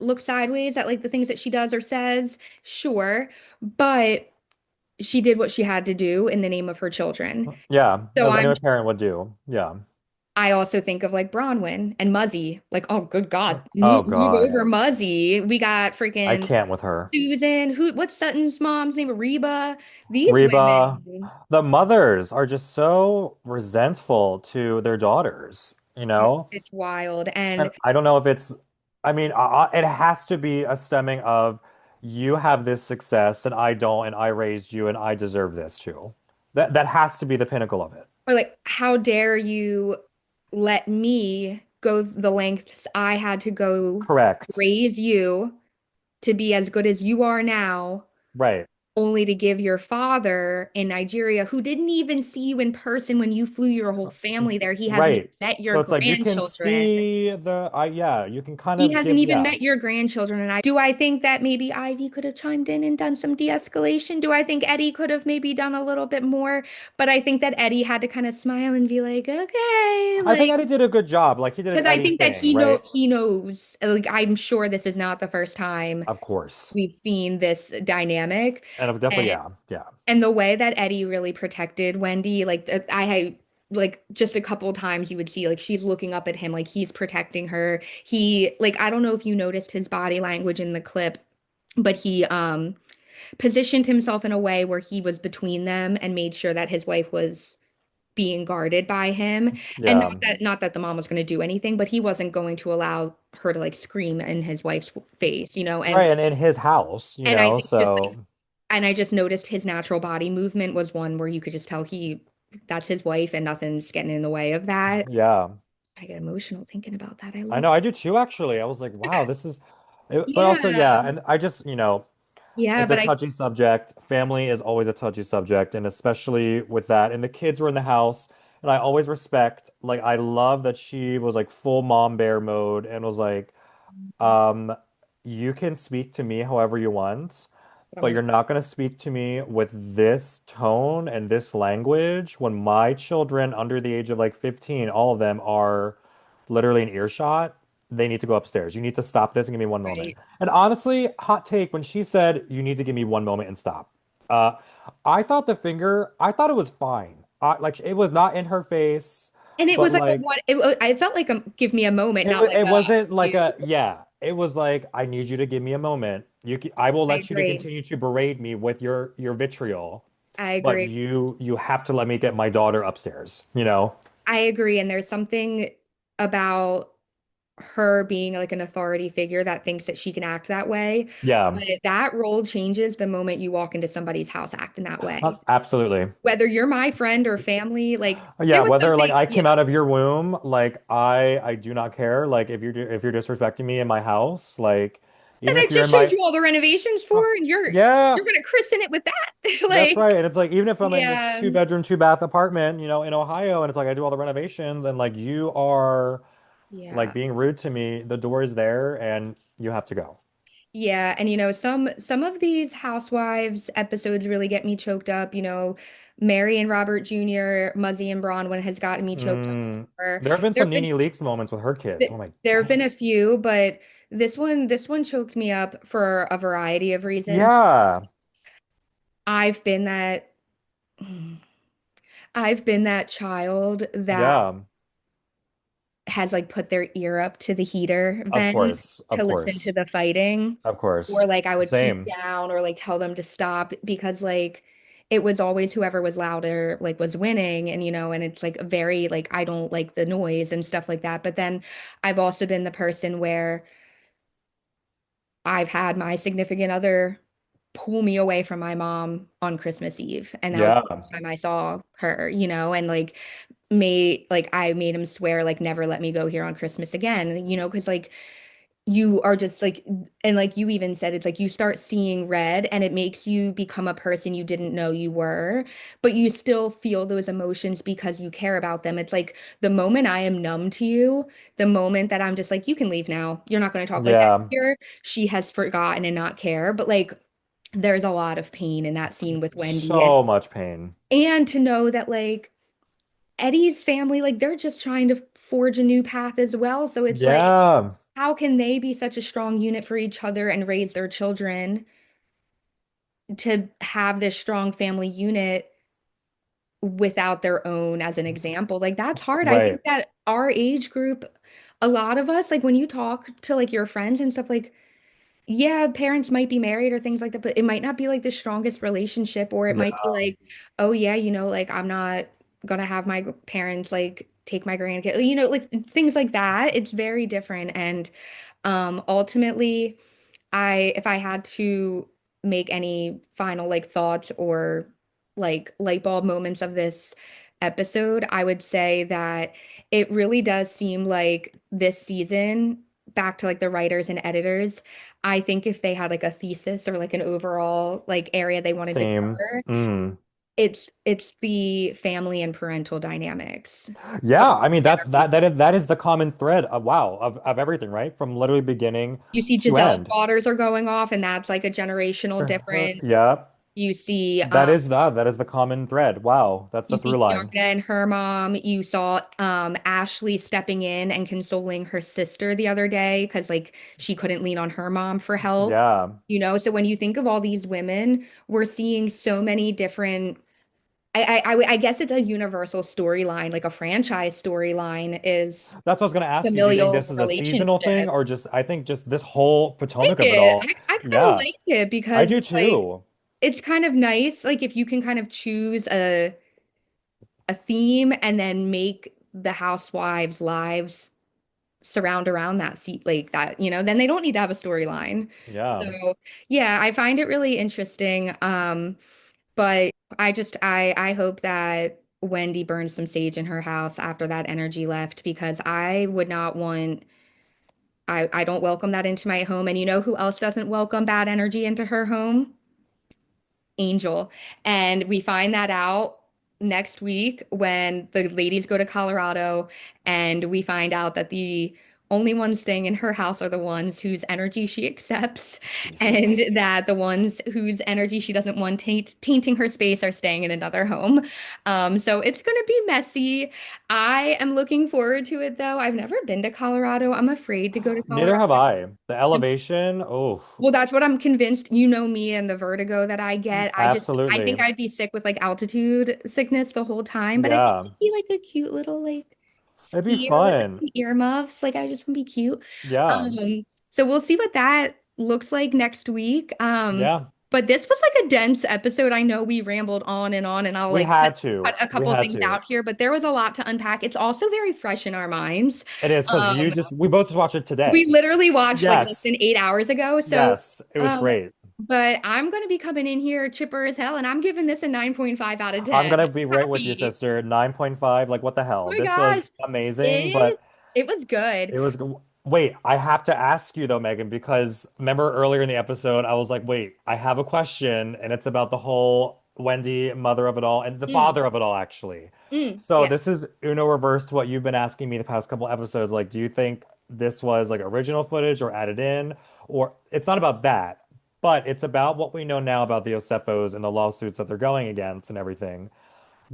look sideways at like the things that she does or says? Sure, but she did what she had to do in the name of her children. Yeah, So as any parent would do. Yeah. I also think of like Bronwyn and Muzzy. Like, oh, good God, Oh move God. over Muzzy. We got I freaking can't with her. Susan. What's Sutton's mom's name? Reba. These Reba, women. the mothers are just so resentful to their daughters, you know? It's wild. And And I don't know if I mean, it has to be a stemming of you have this success and I don't, and I raised you and I deserve this too. That has to be the pinnacle of it. or like, how dare you let me go the lengths I had to go to Correct. raise you to be as good as you are now, Right. only to give your father in Nigeria, who didn't even see you in person when you flew your whole family there. He hasn't even Right. met your So it's like you can grandchildren. see yeah, you can kind He of hasn't give, even yeah. met your grandchildren. And do I think that maybe Ivy could have chimed in and done some de-escalation? Do I think Eddie could have maybe done a little bit more? But I think that Eddie had to kind of smile and be like, okay, I think like, Eddie did a good job. Like he did his because I Eddie think that thing, right? he knows, like, I'm sure this is not the first time Of course. we've seen this dynamic. And definitely, And yeah, yeah. and the way that Eddie really protected Wendy, like I had like just a couple times you would see like she's looking up at him like he's protecting her. He like I don't know if you noticed his body language in the clip, but he positioned himself in a way where he was between them and made sure that his wife was being guarded by him. And Yeah. not that the mom was going to do anything, but he wasn't going to allow her to like scream in his wife's face, Right. And in his house, and I think just like so and I just noticed his natural body movement was one where you could just tell that's his wife and nothing's getting in the way of that. yeah. I get emotional thinking about that. I I love know I do too, actually. I was like, wow, but also, Yeah. yeah. And I just, Yeah, it's a but I touchy subject. Family is always a touchy subject. And especially with that. And the kids were in the house. And I always respect, like, I love that she was like full mom bear mode and was like, um, you can speak to me however you want, But I'm but gonna you're not going to speak to me with this tone and this language when my children under the age of like 15, all of them are literally in earshot. They need to go upstairs. You need to stop this and give me one moment. right. And honestly, hot take, when she said you need to give me one moment and stop, uh, I thought it was fine. Like it was not in her face, And it but was like a like one, I felt like a give me a moment, not like it a wasn't like you. a yeah. It was like I need you to give me a moment. I will I let you to agree. continue to berate me with your vitriol, I but agree. you have to let me get my daughter upstairs, you know? I agree. And there's something about her being like an authority figure that thinks that she can act that way. Yeah. But that role changes the moment you walk into somebody's house acting that way. Absolutely. Whether you're my friend or family, like there Yeah, was whether like something, I yeah. came out of your womb, like I do not care. Like if you're disrespecting me in my house, like That even I if you're just in showed my you all the renovations for, and yeah, you're gonna christen it with that. that's Like, right. And it's like even if I'm in this yeah, two bedroom, two bath apartment, you know, in Ohio, and it's like I do all the renovations and like you are like yeah. being rude to me, the door is there and you have to go. Yeah, and some of these housewives episodes really get me choked up, Mary and Robert Jr., Muzzy and Bronwyn has gotten me choked up Mm, before. there have been some There've been Nene Leakes moments with her kids. Oh my there have been dang. a few, but this one choked me up for a variety of reasons. Yeah. I've been that I've been that child that Yeah. has like put their ear up to the heater Of vent course. to Of listen to course. the fighting. Of Or course. like I would peep Same. down or like tell them to stop because like it was always whoever was louder like was winning, and and it's like very like I don't like the noise and stuff like that. But then I've also been the person where I've had my significant other pull me away from my mom on Christmas Eve, and that was the Yeah. first time I saw her, and like I made him swear like never let me go here on Christmas again, because like you are just like, and like you even said, it's like you start seeing red and it makes you become a person you didn't know you were, but you still feel those emotions because you care about them. It's like the moment I am numb to you, the moment that I'm just like, you can leave now, you're not going to talk like that Yeah. here, she has forgotten and not care. But like there's a lot of pain in that scene with Wendy, So much pain. and to know that like Eddie's family, like they're just trying to forge a new path as well. So it's like, Yeah. how can they be such a strong unit for each other and raise their children to have this strong family unit without their own as an example? Like that's hard. I think Right. that our age group, a lot of us, like when you talk to like your friends and stuff, like yeah, parents might be married or things like that, but it might not be like the strongest relationship, or it Yeah. might be like, oh yeah, like I'm not gonna have my parents like take my grandkid, like things like that. It's very different. And ultimately, if I had to make any final like thoughts or like light bulb moments of this episode, I would say that it really does seem like this season, back to like the writers and editors, I think if they had like a thesis or like an overall like area they wanted to Theme. cover, Mm. it's the family and parental dynamics of Yeah, I mean generation. that is the common thread of wow of everything, right? From literally beginning You see to Giselle's end. daughters are going off, and that's like a generational difference. Yeah. You see, That is the common thread. Wow, that's the you through see line. Yarna and her mom. You saw Ashley stepping in and consoling her sister the other day because like she couldn't lean on her mom for help. Yeah. So when you think of all these women, we're seeing so many different. I guess it's a universal storyline, like a franchise storyline is That's what I was gonna ask you. Do you think familial this is a seasonal thing relationship. or just I think just this whole Like Potomac of it it. all? I kind of Yeah, like it I because do it's like too. it's kind of nice, like if you can kind of choose a theme and then make the housewives' lives surround around that seat like that, then they don't need to have a storyline. Yeah. So yeah, I find it really interesting. But I hope that Wendy burns some sage in her house after that energy left, because I would not want I don't welcome that into my home. And you know who else doesn't welcome bad energy into her home? Angel. And we find that out next week when the ladies go to Colorado, and we find out that the only ones staying in her house are the ones whose energy she accepts, Jesus. and that the ones whose energy she doesn't want tainting her space are staying in another home. So it's going to be messy. I am looking forward to it though. I've never been to Colorado. I'm afraid to go to Neither Colorado. have I. The elevation, oh, Well, that's what I'm convinced. You know me and the vertigo that I get. I think absolutely. I'd be sick with like altitude sickness the whole time, but I think Yeah. it'd be like a cute little like It'd be skier with like fun. some earmuffs. Like I just want to be cute. Yeah. So we'll see what that looks like next week. Yeah. But this was like a dense episode. I know we rambled on, and I'll We like had cut to. a We couple had things to. out here, but there was a lot to unpack. It's also very fresh in our minds. It is because Um, we both just watched it we today. literally watched like less Yes. than 8 hours ago. So, Yes. It was um, great. but I'm gonna be coming in here chipper as hell, and I'm giving this a 9.5 out of I'm 10. gonna be right with you, Happy. sister. 9.5. Like, what the Oh hell? my This gosh. was amazing, It but it was good. it was. Wait, I have to ask you though, Megan, because remember earlier in the episode, I was like, wait, I have a question, and it's about the whole Wendy, mother of it all, and the Mm, father of it all, actually. So yeah. this is Uno reverse to what you've been asking me the past couple episodes. Like, do you think this was like original footage or added in? Or it's not about that, but it's about what we know now about the Osefos and the lawsuits that they're going against and everything.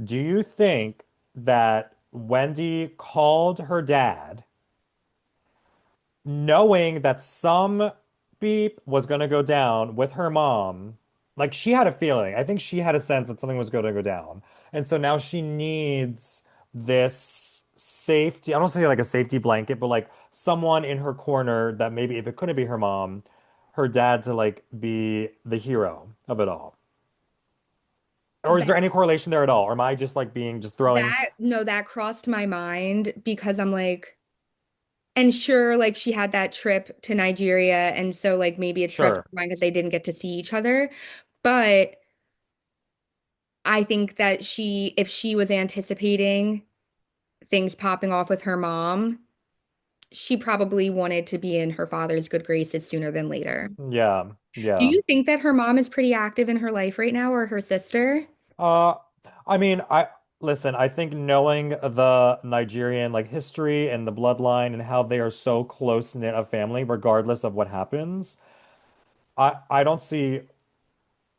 Do you think that Wendy called her dad, knowing that some beep was going to go down with her mom? Like she had a feeling. I think she had a sense that something was going to go down. And so now she needs this safety. I don't say like a safety blanket, but like someone in her corner that maybe if it couldn't be her mom, her dad to like be the hero of it all. Or is That there any correlation there at all? Or am I just like being just throwing? that no, that crossed my mind because I'm like, and sure, like she had that trip to Nigeria, and so like maybe it's fresh in Sure. her mind because they didn't get to see each other. But I think that if she was anticipating things popping off with her mom, she probably wanted to be in her father's good graces sooner than later. Yeah. Do Yeah. you think that her mom is pretty active in her life right now, or her sister? Uh, I mean, I listen, I think knowing the Nigerian like history and the bloodline and how they are so close-knit a family, regardless of what happens, I don't see,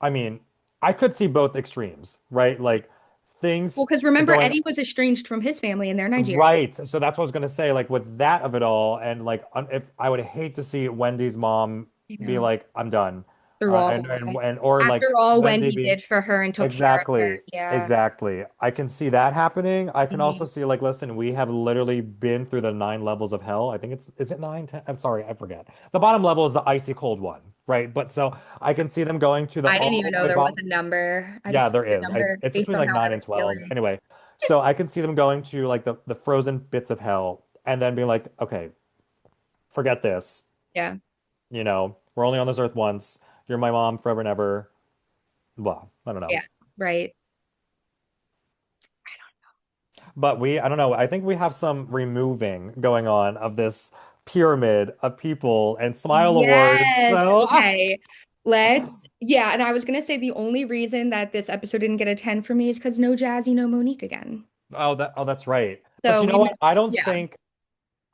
I mean, I could see both extremes, right? Like Well, things because remember, going Eddie was estranged from his family and they're Nigerian. right. So that's what I was gonna say, like with that of it all, and like if I would hate to see Wendy's mom You be know, like, I'm done. through all And that. or like After all Wendy Wendy being did for her and took care of her. exactly. Yeah. Exactly. I can see that happening. I can also Mhm. see like, listen, we have literally been through the 9 levels of hell. I think is it nine, 10? I'm sorry, I forget. The bottom level is the icy cold one, right? But so I can see them going to the I didn't even all the know way there was bottom. a number. I just Yeah, picked there the is. number It's based between on like how I nine was and 12. feeling. Anyway, so I can see them going to like the frozen bits of hell and then being like, okay, forget this. Yeah. We're only on this earth once. You're my mom forever and ever. Well, I don't know. Yeah. Right. But I don't know, I think we have some removing going on of this pyramid of people and Smile Awards. Yes. So, Okay. Yeah. And I was going to say the only reason that this episode didn't get a 10 for me is because no Jazzy, no Monique again. that's right. But So you we know what? missed, yeah.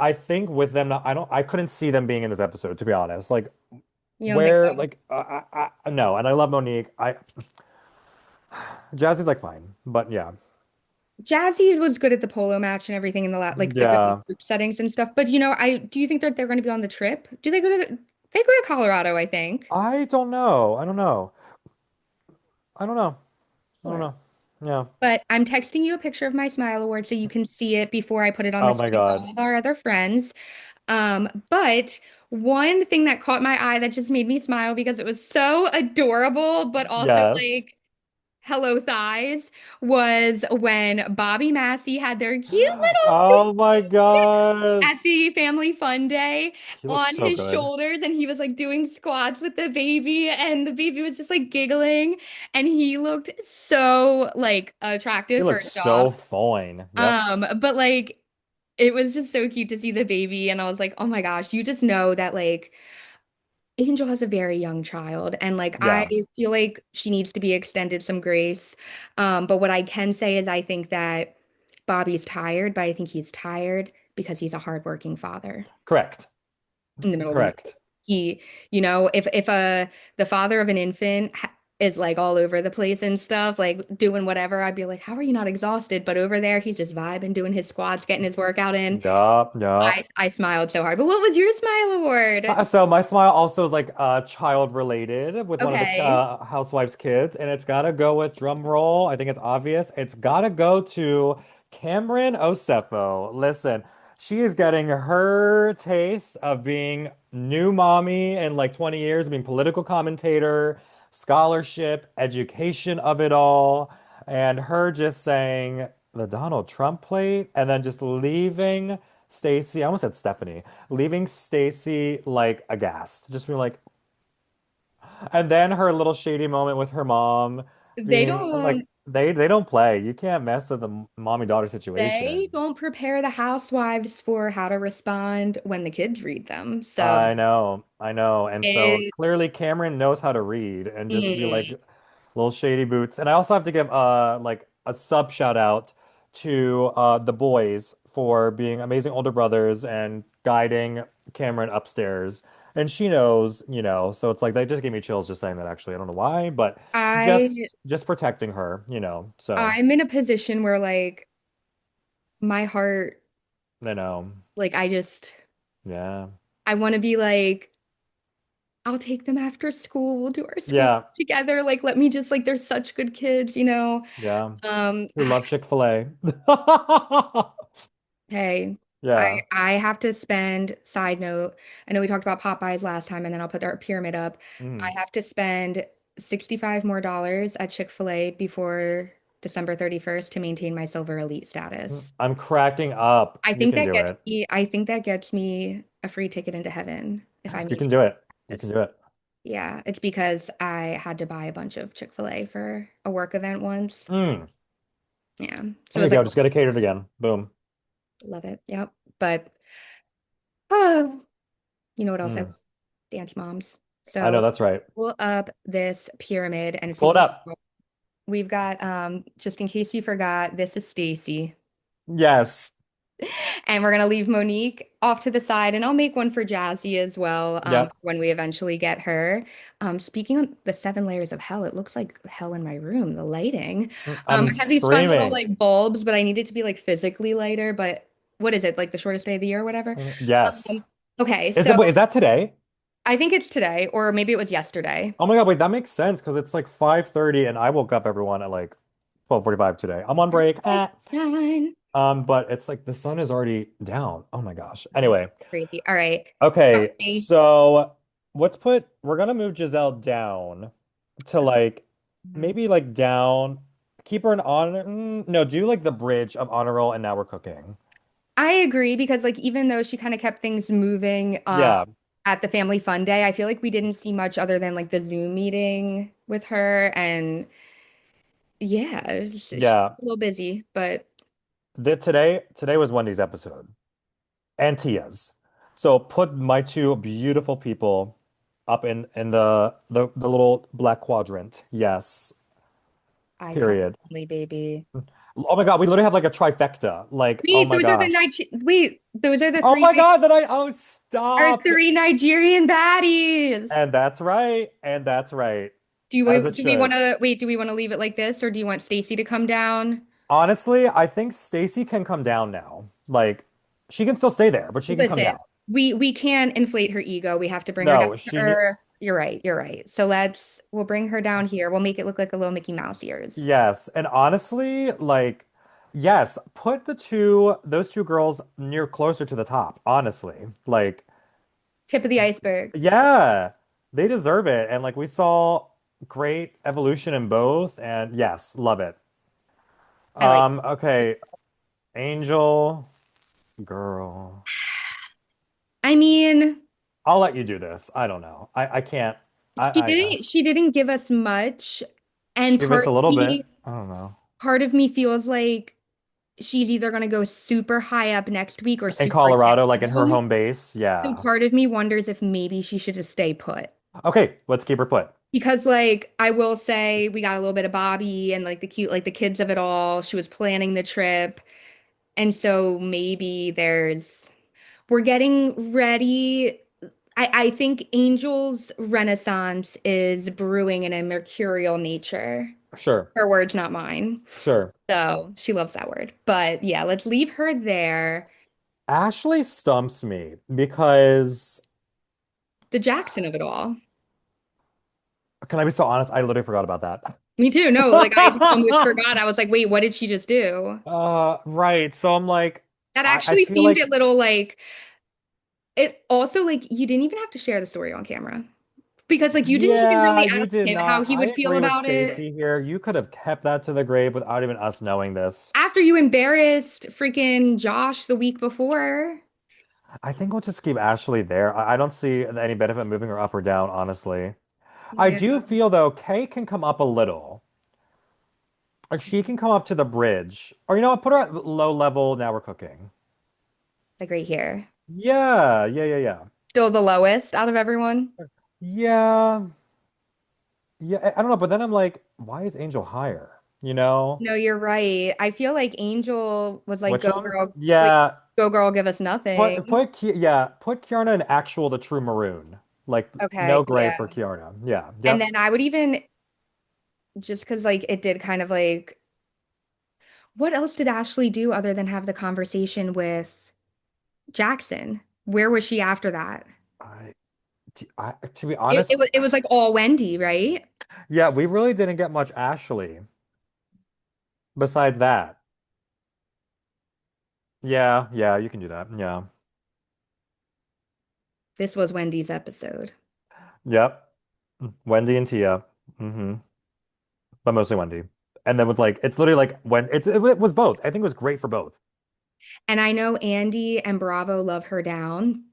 I think with them, I couldn't see them being in this episode, to be honest. Like, You don't think so? where, like, no. And I love Monique. Jazzy's like fine, but yeah. Jazzy was good at the polo match and everything in the like the good like, Yeah. group settings and stuff. But I do you think that they're going to be on the trip? Do they go to they go to Colorado, I think. I don't know. I don't know. I don't know. I don't Sure. know. Yeah. But I'm texting you a picture of my Smile Award so you can see it before I put it on the Oh my screen for God. all of our other friends. But one thing that caught my eye that just made me smile because it was so adorable, but also Yes. like hello thighs, was when Bobby Massey had their cute little Oh my baby at gosh. the family fun day He looks on so his good. shoulders, and he was like doing squats with the baby, and the baby was just like giggling, and he looked so like He attractive looks first off. so fine. Yep. But like it was just so cute to see the baby, and I was like, oh my gosh, you just know that like Angel has a very young child, and like I Yeah. feel like she needs to be extended some grace. But what I can say is I think that Bobby's tired, but I think he's tired because he's a hardworking father Correct. in the middle of the night. Correct. He, if the father of an infant is like all over the place and stuff, like doing whatever, I'd be like, how are you not exhausted? But over there, he's just vibing, doing his squats, getting his workout in. Yup, yup. I smiled so hard. But what was your smile award? So my smile also is like child related with one of the Okay. housewives' kids, and it's gotta go with drum roll. I think it's obvious. It's gotta go to Cameron Osefo. Listen, she is getting her taste of being new mommy in like 20 years, being political commentator, scholarship, education of it all, and her just saying the Donald Trump plate and then just leaving Stacey. I almost said Stephanie leaving Stacey like aghast, just being like, and then her little shady moment with her mom They being like, don't they don't play. You can't mess with the mommy daughter they situation. don't prepare the housewives for how to respond when the kids read them. So I know, I know. And so it, clearly Cameron knows how to read and just be like mm, little shady boots. And I also have to give like a sub shout out to the boys for being amazing older brothers and guiding Cameron upstairs. And she knows, so it's like they just gave me chills just saying that actually. I don't know why, but I just protecting her. So I'm in a position where like my heart, I know. like Yeah. I want to be like, I'll take them after school. We'll do our school Yeah. together. Like, let me just like they're such good kids. Yeah. Um, Who love Chick-fil-A. hey, I Yeah. I have to spend, side note, I know we talked about Popeyes last time, and then I'll put our pyramid up. I Mm. have to spend 65 more dollars at Chick-fil-A before December 31st to maintain my Silver Elite status. I'm cracking up. You can do it. I think that gets me a free ticket into heaven if I You can maintain do it. You can this. do it. Yeah, it's because I had to buy a bunch of Chick-fil-A for a work event once. Mm. Yeah. So it There you was like, go. Just get it catered again. Boom. love it. Yep. But oh, you know what else I love? Mm. Dance moms. I So know that's right. pull up this pyramid and Let's pull it figure up. out we've got just in case you forgot, this is Stacey. Yes. And we're gonna leave Monique off to the side, and I'll make one for Jazzy as well Yep. when we eventually get her. Speaking of the seven layers of hell, it looks like hell in my room, the lighting. I'm I have these fun little screaming. like bulbs, but I need it to be like physically lighter. But what is it, like the shortest day of the year or whatever? Yes. Okay, Is it, so wait, is that today? I think it's today, or maybe it was yesterday. Oh my God, wait, that makes sense because it's like 5:30 and I woke up everyone at like 12:45 today. I'm on break. Nine. But it's like the sun is already down. Oh my gosh. Anyway, Crazy. All right. okay, Sorry. so we're gonna move Giselle down to like maybe like down, keep her in honor. No, do like the bridge of honor roll and now we're cooking. I agree because like even though she kind of kept things moving Yeah, at the family fun day, I feel like we didn't see much other than like the Zoom meeting with her and yeah, she's yeah. a little busy, but Today was Wendy's episode and Tia's. So put my two beautiful people up in the little black quadrant. Yes. icon Period. family baby. Oh my God, we literally have like a trifecta. Like, oh my gosh. Those are the Oh my God, oh stop. three Nigerian baddies. And that's right. And that's right. As it Do we want should. to wait, do we want to leave it like this or do you want Stacey to come down? Honestly, I think Stacey can come down now. Like, she can still stay there, but she can come Listen, down. we can't inflate her ego. We have to bring her down No, to she earth. You're right. You're right. So we'll bring her down here. We'll make it look like a little Mickey Mouse ears. yes. And honestly, like, yes, put those two girls near closer to the top, honestly. Like, Tip of the iceberg. yeah, they deserve it. And like we saw great evolution in both, and yes, love it. I like. Okay, Angel, girl. I mean, I'll let you do this. I don't know. I can't. she didn't give us much, and She was a little bit. I don't know. part of me feels like she's either gonna go super high up next week or In super Colorado, like in her down. home base. So Yeah. part of me wonders if maybe she should just stay put. Okay, let's keep her put. Because like I will say we got a little bit of Bobby and like the cute like the kids of it all. She was planning the trip. And so maybe we're getting ready. I think Angel's renaissance is brewing in a mercurial nature. Sure. Her words, not mine. Sure. So she loves that word. But yeah, let's leave her there. Ashley stumps me because The Jackson of it all. can I be so honest? I literally forgot about that. Me too. No, like I almost forgot. I was like, wait, what did she just do? Right. So I'm like, That I actually feel seemed like, a little like it also like you didn't even have to share the story on camera because like you didn't even yeah, really you ask did him how not. he I would feel agree with about it. Stacey here. You could have kept that to the grave without even us knowing this. After you embarrassed freaking Josh the week before. I think we'll just keep Ashley there. I don't see any benefit moving her up or down, honestly. I Yeah. do feel though, Kay can come up a little. Like she can come up to the bridge. Or you know what, put her at low level, now we're cooking. Like right here. Yeah, yeah, yeah, yeah. Still the lowest out of everyone. Yeah, yeah, I don't know, but then I'm like, why is Angel higher? You know? No, you're right. I feel like Angel was Switch them? like Yeah. go girl, give us nothing. Put Kiarna in actual the true maroon. Like Okay, no gray yeah. for Kiarna. Yeah. And Yep. then I would even just because like it did kind of like what else did Ashley do other than have the conversation with Jackson? Where was she after that? I, to be honest, It was like all Wendy, right? yeah, we really didn't get much Ashley besides that. Yeah, yeah, you can do that. Yeah. This was Wendy's episode. Yep. Wendy and Tia. Hmm. But mostly Wendy. And then with like it's literally like when it was both. I think it was great for both. And I know Andy and Bravo love her down,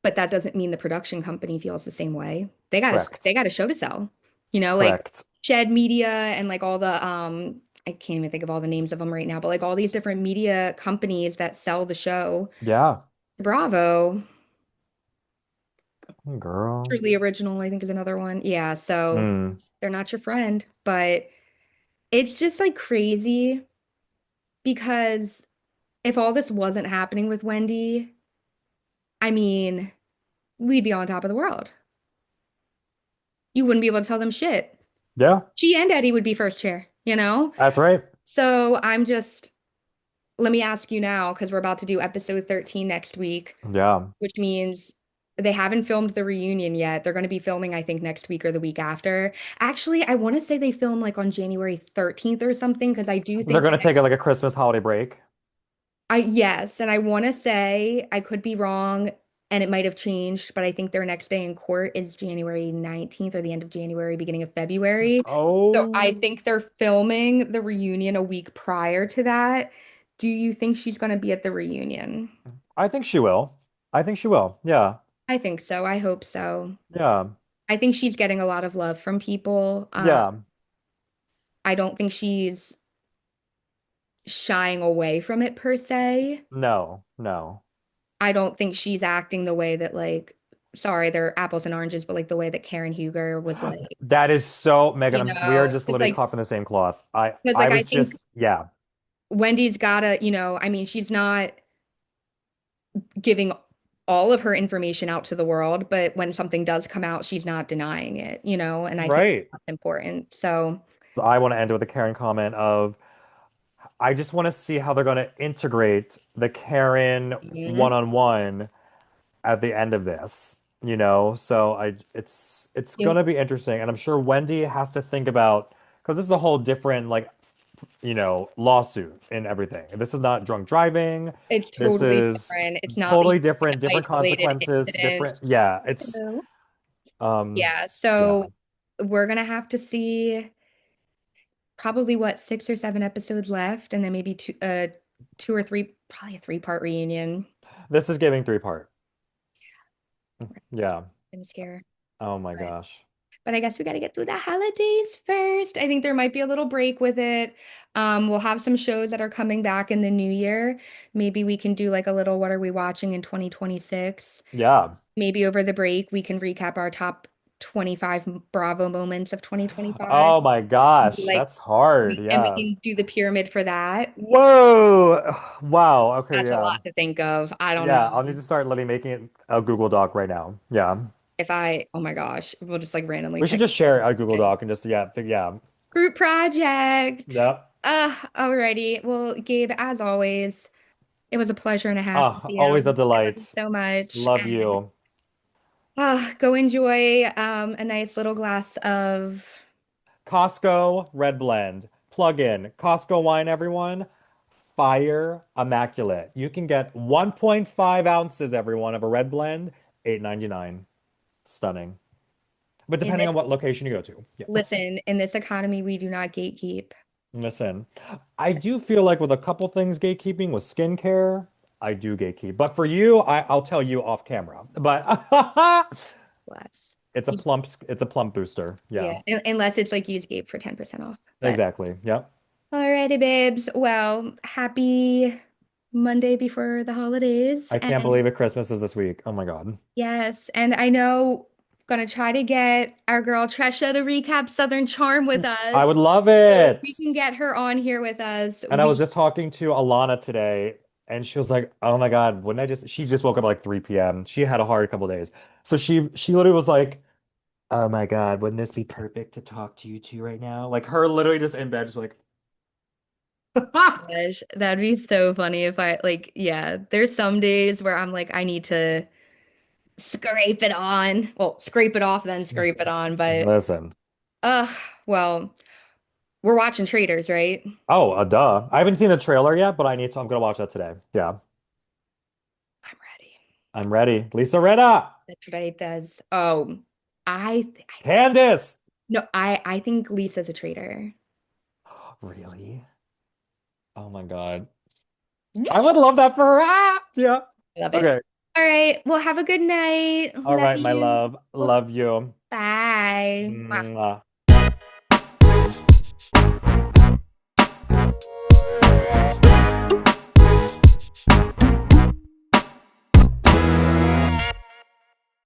but that doesn't mean the production company feels the same way. Correct. They got a show to sell. You know, like Correct. Shed Media and like all the I can't even think of all the names of them right now, but like all these different media companies that sell the show. Yeah. Bravo, Girl. Truly Original, I think is another one. Yeah, so Mm. they're not your friend, but it's just like crazy because if all this wasn't happening with Wendy, I mean, we'd be on top of the world. You wouldn't be able to tell them shit. Yeah, She and Eddie would be first chair, you know? that's right. So let me ask you now, because we're about to do episode 13 next week, Yeah. which means they haven't filmed the reunion yet. They're going to be filming, I think, next week or the week after. Actually, I want to say they film like on January 13th or something, because I do They're think the gonna take next, like a Christmas holiday break. yes, and I want to say I could be wrong and it might have changed, but I think their next day in court is January 19th or the end of January, beginning of February. So I Oh, think they're filming the reunion a week prior to that. Do you think she's going to be at the reunion? I think she will. I think she will. Yeah. I think so. I hope so. Yeah. I think she's getting a lot of love from people. Yeah. I don't think she's shying away from it per se. No, no. I don't think she's acting the way that like, sorry, they're apples and oranges, but like the way that Karen Huger was like, That is so Megan, you we are know, just it's literally like, caught from the same cloth. because I like I was think just yeah. Wendy's gotta, I mean, she's not giving all of her information out to the world, but when something does come out, she's not denying it, and I think Right. that's important. So, I want to end with a Karen comment of I just want to see how they're going to integrate the Karen mhm. one-on-one at the end of this, you know? So it's Yeah, going to be interesting and I'm sure Wendy has to think about because this is a whole different like, lawsuit and everything. This is not drunk driving. it's This totally is different. It's not totally even like different, an different isolated consequences, incident. different yeah, it's Hello. um Yeah, yeah. so we're gonna have to see probably what 6 or 7 episodes left, and then maybe two or three, probably a three-part reunion. This is giving three part. Right. Yeah. And scare. Oh my gosh. But I guess we got to get through the holidays first. I think there might be a little break with it. We'll have some shows that are coming back in the new year. Maybe we can do like a little what are we watching in 2026. Yeah. Maybe over the break we can recap our top 25 Bravo moments of 2025. Oh my Be gosh, like, that's hard. and we Yeah. can do the pyramid for that. Whoa. Wow. Okay, That's a yeah. lot to think of. I don't know Yeah, I'll need to start literally making it a Google Doc right now. Yeah. if I, oh my gosh, we'll just like randomly We should pick just share a Google a Doc and just yeah, yeah. group project. Yep. Alrighty. Well, Gabe, as always, it was a pleasure and a half with Ah, always a you. I love you delight. so much. Love And you. go enjoy a nice little glass of Costco Red Blend. Plug in. Costco wine, everyone. Fire immaculate. You can get 1.5 ounces, everyone, of a red blend, 8.99. Stunning. But in depending this on what location you go to. Yeah. listen, in this economy, we do not gatekeep. Listen, I do feel like with a couple things gatekeeping with skincare, I do gatekeep. But for you, I'll tell you off camera. But Bless. it's a plump booster. Yeah, Yeah, unless it's like use Gabe for 10% off. But exactly. Yep. alrighty, babes. Well, happy Monday before the holidays. I can't And believe it. Christmas is this week. Oh my God. yes, and I know gonna try to get our girl Tresha to recap Southern Charm with I us. would love So if we it. can get her on here with us, And I was we just talking to Alana today, and she was like, "Oh my God, wouldn't I just?" She just woke up at like 3 p.m. She had a hard couple days, so she literally was like, "Oh my God, wouldn't this be perfect to talk to you two right now?" Like her literally just in bed, just like, gosh, that'd be so funny if I like, yeah, there's some days where I'm like, I need to scrape it on. Well, scrape it off, then scrape it on. But listen. uh, well, we're watching Traders, right? Oh, duh. I haven't seen the trailer yet, but I need to. I'm gonna watch that today. Yeah, I'm ready. I'm ready. Lisa Rinna, That's what I does. Oh, I Candace. no, I think Lisa's a traitor. Really? Oh my God. I would love that for her. Ah! Yeah. Love it. Okay. All right. Well, have a good night. All Love right, my you. love. Love you. Bye. Mwah.